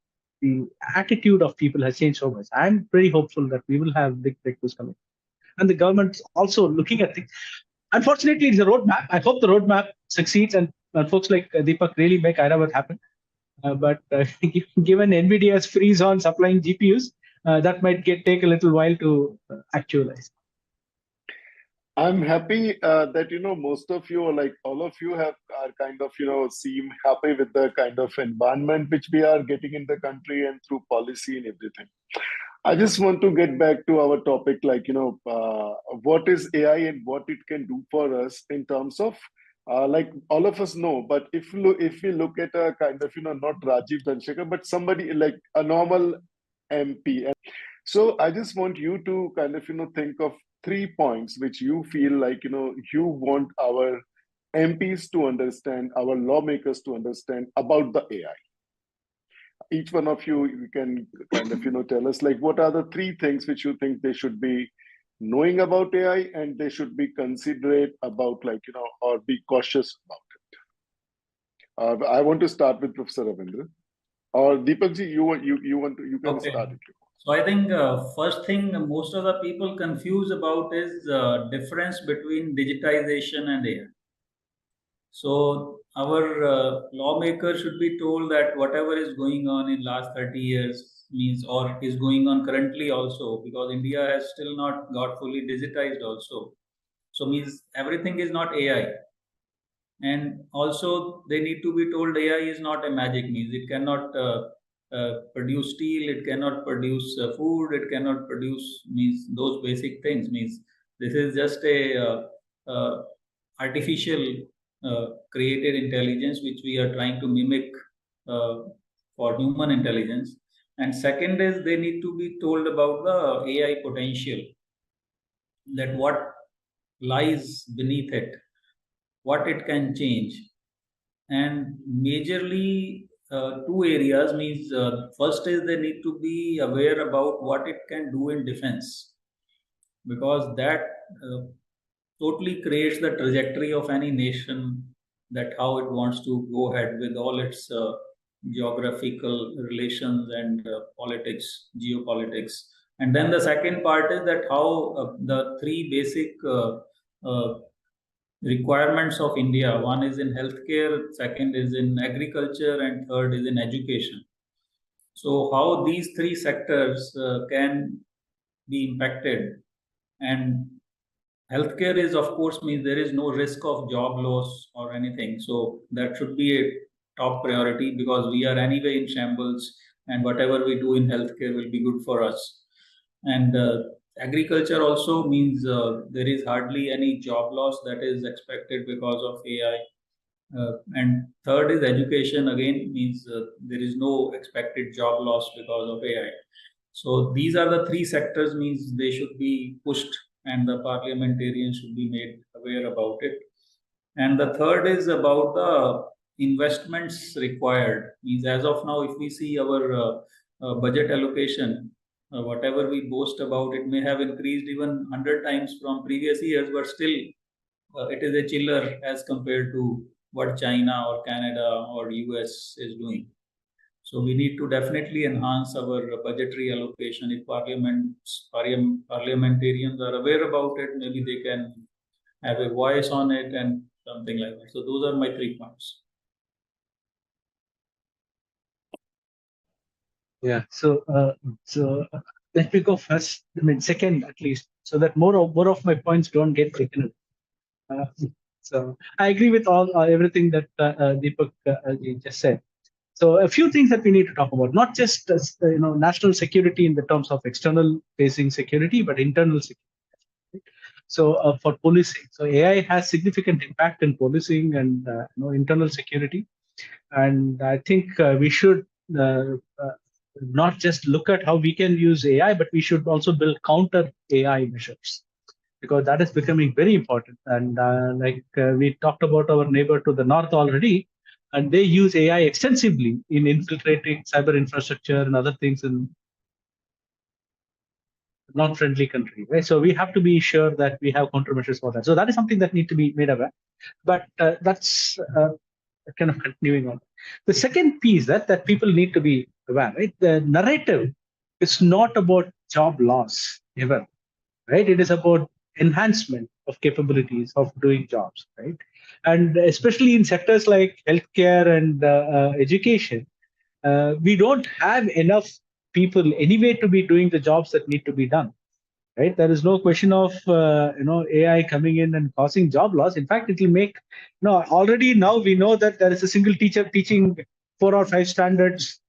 attitude of people has changed so much. I'm very hopeful that we will have big breakthroughs coming. And the government's also looking at things. Unfortunately, it's a roadmap. I hope the roadmap succeeds and folks like Deepak really make Airavata happen. But given NVIDIA's freeze on supplying GPUs, that might take a little while to actualize. I'm happy that most of you, or like all of you, are kind of seem happy with the kind of environment which we are getting in the country and through policy and everything. I just want to get back to our topic, like what is AI and what it can do for us in terms of like all of us know, but if we look at a kind of not Rajiv Chandrasekhar, but somebody like a normal MP. So I just want you to kind of think of 3 points which you feel like you want our MPs to understand, our lawmakers to understand about the AI. Each one of you can kind of tell us like what are the 3 things which you think they should be knowing about AI and they should be considerate about, like or be cautious about it. I want to start with Professor Ravindra, or Deepakji, you can Okay. start it. So I think first thing most of the people confuse about is difference between digitization and AI. So our lawmakers should be told that whatever is going on in last 30 years means, or is going on currently also, because India has still not got fully digitized also. So means everything is not AI. And also they need to be told AI is not a magic, means it cannot produce steel, it cannot produce food, it cannot produce means those basic things, means this is just a artificial created intelligence which we are trying to mimic for human intelligence. And second is they need to be told about the AI potential, that what lies beneath it, what it can change. And majorly 2 areas, means first is they need to be aware about what it can do in defense, because that totally creates the trajectory of any nation, that how it wants to go ahead with all its geographical relations and politics, geopolitics. And then the second part is that how the 3 basic requirements of India. One is in healthcare, second is in agriculture, and third is in education. So how these 3 sectors can be impacted. And healthcare is, of course, means there is no risk of job loss or anything. So that should be a top priority, because we are anyway in shambles, and whatever we do in healthcare will be good for us. And agriculture also means there is hardly any job loss that is expected because of AI. And third is education, again means there is no expected job loss because of AI. So these are the 3 sectors, means they should be pushed, and the parliamentarians should be made aware about it. And the third is about the investments required, means as of now, if we see our budget allocation, whatever we boast about, it may have increased even 100 times from previous years, but still it is a chiller as compared to what China or Canada or US is doing. So we need to definitely enhance our budgetary allocation. If parliamentarians are aware about it, maybe they can have a voice on it and something like that. So those are my 3 points. Yeah. So let me go first. I mean, second at least, so that more of my points don't get taken. So I agree with everything that Deepak just said. So a few things that we need to talk about, not just national security in the terms of external facing security, but internal security. So for policing, so AI has significant impact in policing and internal security, and I think we should not just look at how we can use AI, but we should also build counter AI measures, because that is becoming very important. And we talked about our neighbor to the north already, and they use AI extensively in infiltrating cyber infrastructure and other things in non-friendly country, right? So we have to be sure that we have countermeasures for that. So that is something that need to be made aware. But that's kind of continuing on. The second piece that people need to be aware, right? The narrative is not about job loss ever, right? It is about enhancement of capabilities of doing jobs, right? And especially in sectors like healthcare and education, we don't have enough people anyway to be doing the jobs that need to be done, right? There is no question of AI coming in and causing job loss. In fact, it will make already now we know that there is a single teacher teaching 4 or 5 standards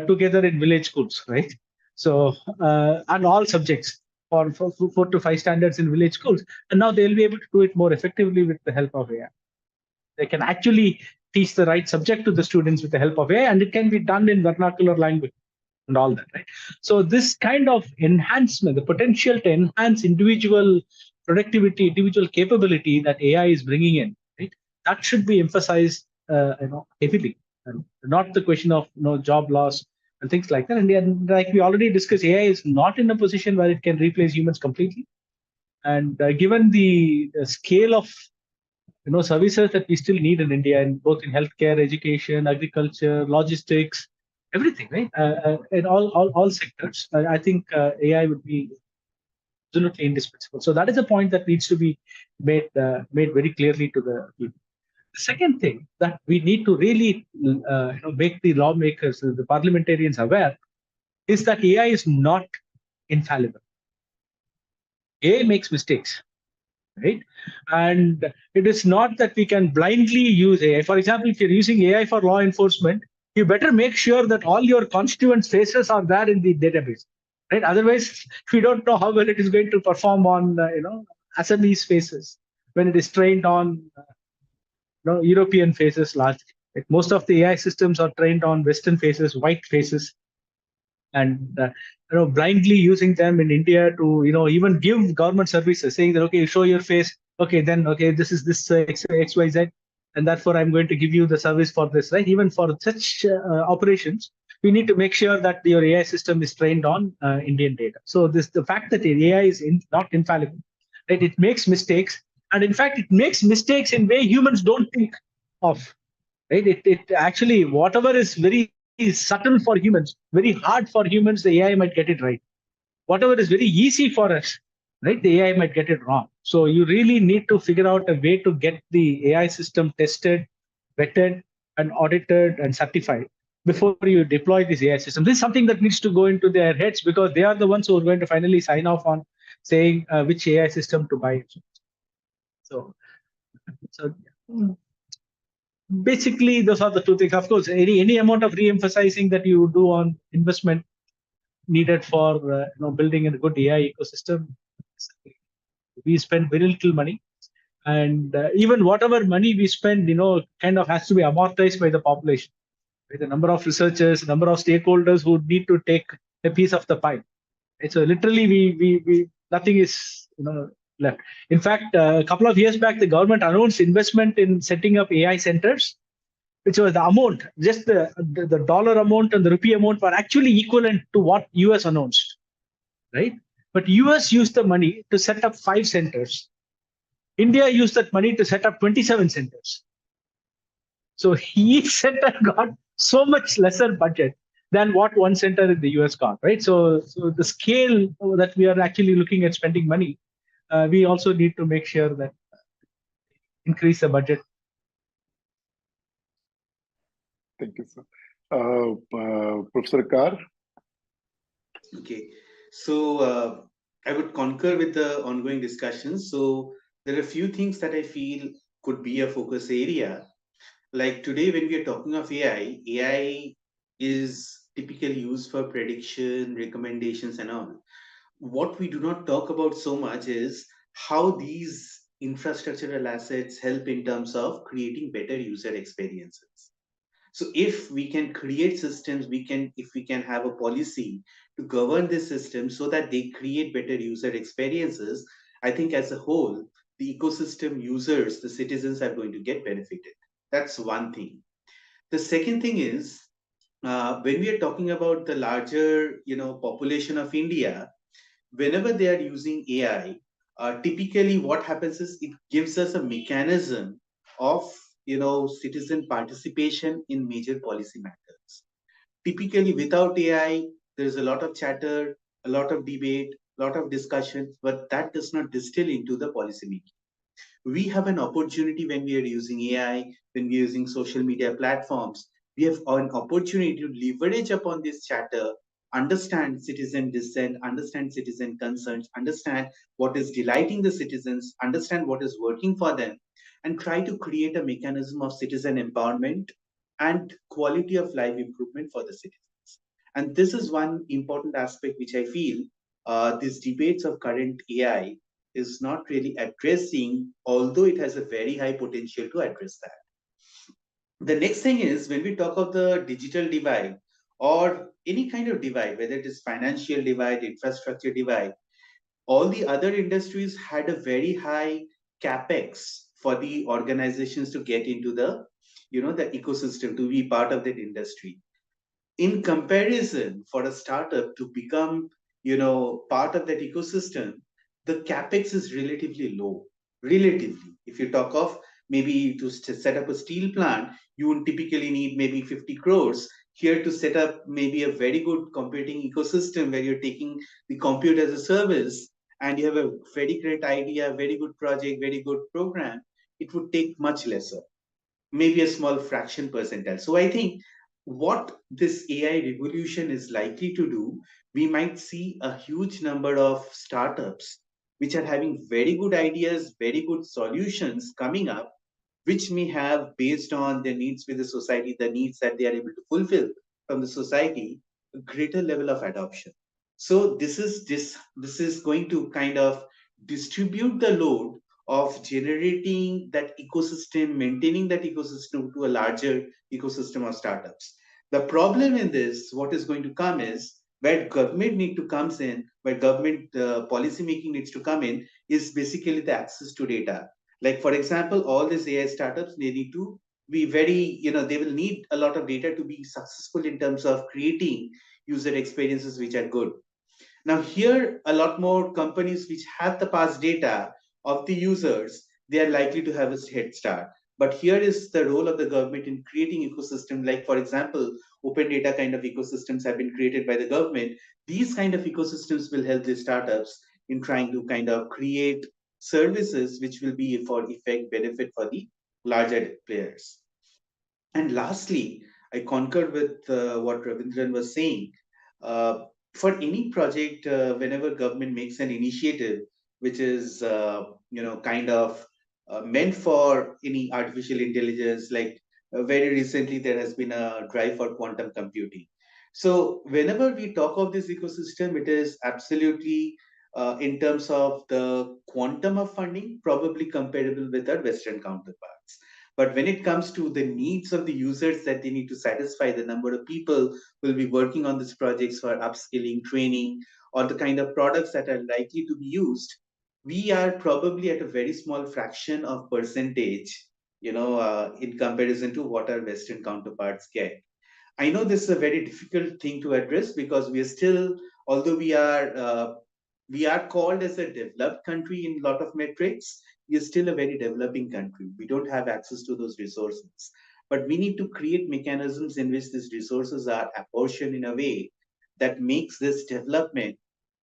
together in village schools, right? So and all subjects for 4 to 5 standards in village schools, and now they'll be able to do it more effectively with the help of AI. They can actually teach the right subject to the students with the help of AI, and it can be done in vernacular language and all that, right? So this kind of enhancement, the potential to enhance individual productivity, individual capability that AI is bringing in, right? That should be emphasized, heavily, and not the question of job loss and things like that. And like we already discussed, AI is not in a position where it can replace humans completely. And given the scale of services that we still need in India, and both in healthcare, education, agriculture, logistics, everything, right? In all sectors, I think AI would be absolutely indispensable. So that is a point that needs to be made very clearly to the people. The second thing that we need to really make the lawmakers, the parliamentarians aware, is that AI is not infallible. AI makes mistakes, right? And it is not that we can blindly use AI. For example, if you're using AI for law enforcement, you better make sure that all your constituents' faces are there in the database, right? Otherwise, we don't know how well it is going to perform on Assamese faces when it is trained on European faces largely. Like most of the AI systems are trained on Western faces, white faces, and blindly using them in India to even give government services, saying that okay, you show your face, okay, then okay, this is this XYZ, and therefore I'm going to give you the service for this, right? Even for such operations, we need to make sure that your AI system is trained on Indian data. So the fact that AI is not infallible, right? It makes mistakes, and in fact, it makes mistakes in way humans don't think of, right? It actually, whatever is very subtle for humans, very hard for humans, the AI might get it right. Whatever is very easy for us, right, the AI might get it wrong. So you really need to figure out a way to get the AI system tested, vetted, and audited and certified before you deploy this AI system. This is something that needs to go into their heads, because they are the ones who are going to finally sign off on saying which AI system to buy. So basically, those are the two things. Of course, any amount of re-emphasizing that you do on investment needed for building a good AI ecosystem, we spend very little money, and even whatever money we spend, kind of has to be amortized by the population, by the number of researchers, number of stakeholders who need to take a piece of the pie. Right? So literally, we nothing is left. In fact, a couple of years back, the government announced investment in setting up AI centers, which was the amount, just the dollar amount and the rupee amount were actually equivalent to what US announced, right? But US used the money to set up 5 centers. India used that money to set up 27 centers. So each center got so much lesser budget than what one center in the US got, right? So the scale that we are actually looking at spending money, we also need to make sure that increase the budget. Thank you, sir. Professor Kar? Okay, so I would concur with the ongoing discussions. So there are a few things that I feel could be a focus area. Like today, when we are talking of AI is typically used for prediction, recommendations, and all. What we do not talk about so much is how these infrastructural assets help in terms of creating better user experiences. So if we can create systems, if we can have a policy to govern this system so that they create better user experiences, I think as a whole, the ecosystem users, the citizens are going to get benefited. That's one thing. The second thing is, when we are talking about the larger, population of India, whenever they are using AI, typically what happens is it gives us a mechanism of citizen participation in major policy matters. Typically, without AI, there's a lot of chatter, a lot of debate, a lot of discussion, but that does not distill into the policy making. We have an opportunity when we are using AI, when we are using social media platforms. We have an opportunity to leverage upon this chatter, understand citizen dissent, understand citizen concerns, understand what is delighting the citizens, understand what is working for them, and try to create a mechanism of citizen empowerment and quality of life improvement for the citizens. And this is one important aspect which I feel these debates of current AI is not really addressing, although it has a very high potential to address that. The next thing is when we talk of the digital divide or any kind of divide, whether it is financial divide, infrastructure divide, all the other industries had a very high capex for the organizations to get into the the ecosystem, to be part of that industry. In comparison, for a startup to become part of that ecosystem, the capex is relatively low. Relatively, if you talk of maybe to set up a steel plant, you would typically need maybe 50 crores. Here to set up maybe a very good computing ecosystem where you're taking the compute as a service and you have a very great idea, very good project, very good program, it would take much lesser, maybe a small fraction percentile. So I think what this AI revolution is likely to do, we might see a huge number of startups which are having very good ideas, very good solutions coming up, which may have, based on their needs with the society, the needs that they are able to fulfill from the society, a greater level of adoption. So this is going to kind of distribute the load of generating that ecosystem, maintaining that ecosystem to a larger ecosystem of startups. The problem in this, what is going to come is where government need to comes in, where government policy making needs to come in, is basically the access to data. Like for example, all these AI startups, they need to be very, they will need a lot of data to be successful in terms of creating user experiences which are good. Now here, a lot more companies which have the past data of the users, they are likely to have a head start. But here is the role of the government in creating ecosystem. Like for example, open data kind of ecosystems have been created by the government. These kind of ecosystems will help the startups in trying to kind of create services which will be for effect benefit for the larger players. And lastly, I concur with what Ravindran was saying. For any project, whenever government makes an initiative, which is kind of meant for any artificial intelligence, like very recently there has been a drive for quantum computing. So whenever we talk of this ecosystem, it is absolutely in terms of the quantum of funding, probably comparable with our Western counterparts. But when it comes to the needs of the users that they need to satisfy, the number of people will be working on these projects for upskilling, training, or the kind of products that are likely to be used, we are probably at a very small fraction of percentage, in comparison to what our Western counterparts get. I know this is a very difficult thing to address because we are still, although we are called as a developed country in a lot of metrics, we are still a very developing country. We don't have access to those resources. But we need to create mechanisms in which these resources are apportioned in a way that makes this development,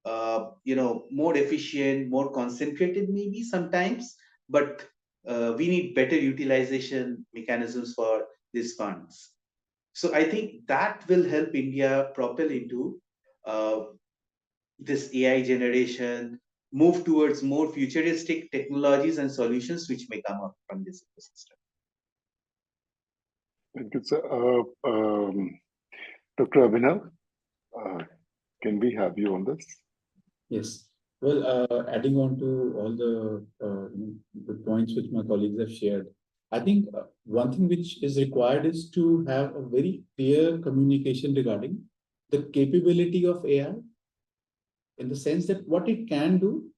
more efficient, more concentrated, maybe sometimes. But we need better utilization mechanisms for these funds. So I think that will help India propel into this AI generation, move towards more futuristic technologies and solutions which may come up from this ecosystem. Thank you, sir. Dr. Abhinav, can we have you on this? Yes. Well, adding on to all the points which my colleagues have shared, I think one thing which is required is to have a very clear communication regarding the capability of AI, in the sense that what it can do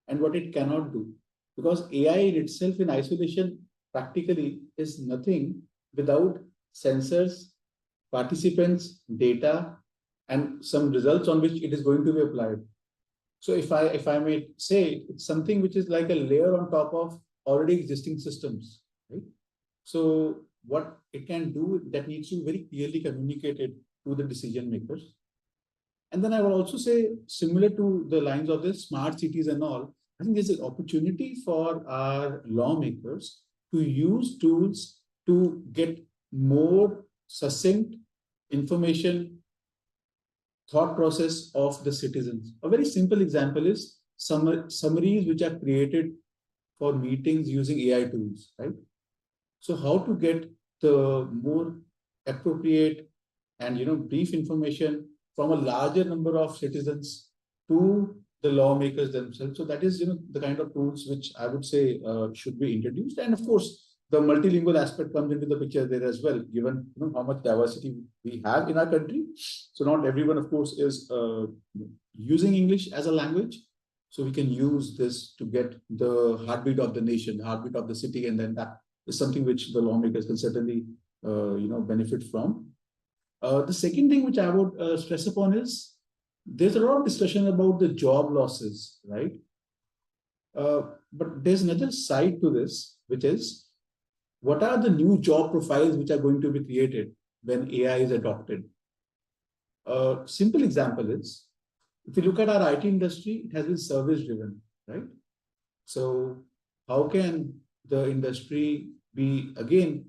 and what it cannot do. Because AI in itself in isolation practically is nothing without sensors, participants, data, and some results on which it is going to be applied. So if I may say, it's something which is like a layer on top of already existing systems, right? So what it can do, that needs to be very clearly communicated to the decision makers. And then I will also say, similar to the lines of the smart cities and all, I think there's an opportunity for our lawmakers to use tools to get more succinct information, thought process of the citizens. A very simple example is summaries which are created for meetings using AI tools, right? So how to get the more appropriate and brief information from a larger number of citizens to the lawmakers themselves. So that is the kind of tools which I would say should be introduced. And of course, the multilingual aspect comes into the picture there as well, given how much diversity we have in our country. So not everyone, of course, is using English as a language. So we can use this to get the heartbeat of the nation, heartbeat of the city, and then that is something which the lawmakers can certainly benefit from. The second thing which I would stress upon is there's a lot of discussion about the job losses, right? But there's another side to this, which is what are the new job profiles which are going to be created when AI is adopted? A simple example is, if you look at our IT industry, it has been service driven, right? So how can the industry be, again,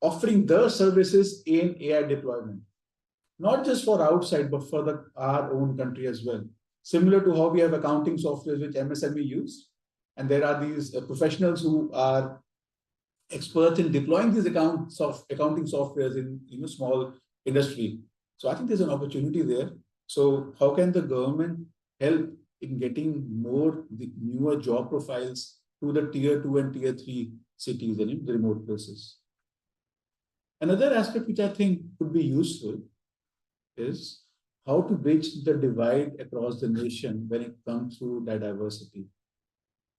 offering the services in AI deployment? Not just for outside, but for our own country as well. Similar to how we have accounting software which MSME use. And there are these professionals who are experts in deploying these accounting softwares in small industry. So I think there's an opportunity there. So how can the government help in getting the newer job profiles to the tier 2 and tier 3 cities and in the remote places? Another aspect which I think could be useful is how to bridge the divide across the nation when it comes to that diversity.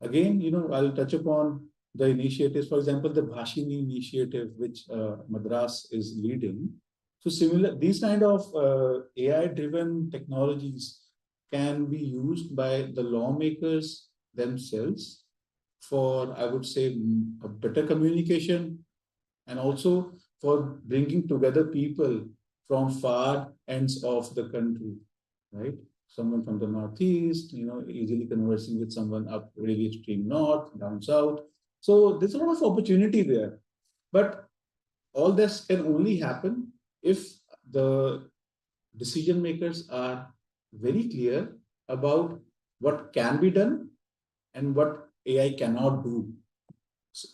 Again, I'll touch upon the initiatives, for example, the Bhashini initiative, which Madras is leading. So these kind of AI-driven technologies can be used by the lawmakers themselves for, I would say, a better communication, and also for bringing together people from far ends of the country, right? Someone from the northeast, easily conversing with someone up really extreme north, down south. So there's a lot of opportunity there. But all this can only happen if the decision makers are very clear about what can be done and what AI cannot do. So,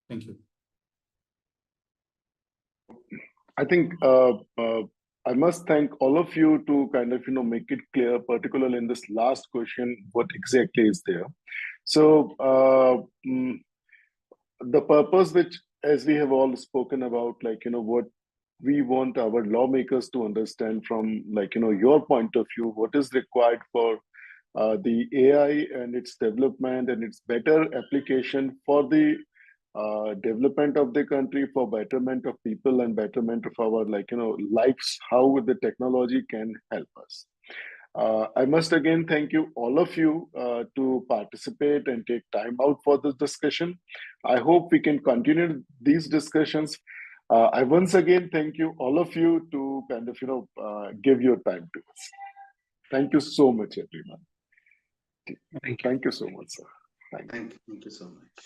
thank you. I think I must thank all of you to kind of make it clear, particularly in this last question, what exactly is there. So the purpose, which as we have all spoken about, what we want our lawmakers to understand from your point of view, what is required for the AI and its development and its better application for the development of the country, for betterment of people and betterment of our lives, how the technology can help us. I must again thank you, all of you, to participate and take time out for this discussion. I hope we can continue these discussions. I once again thank you, all of you, to kind of give your time to us. Thank you so much, everyone. Thank you so much, sir. Thank you so much.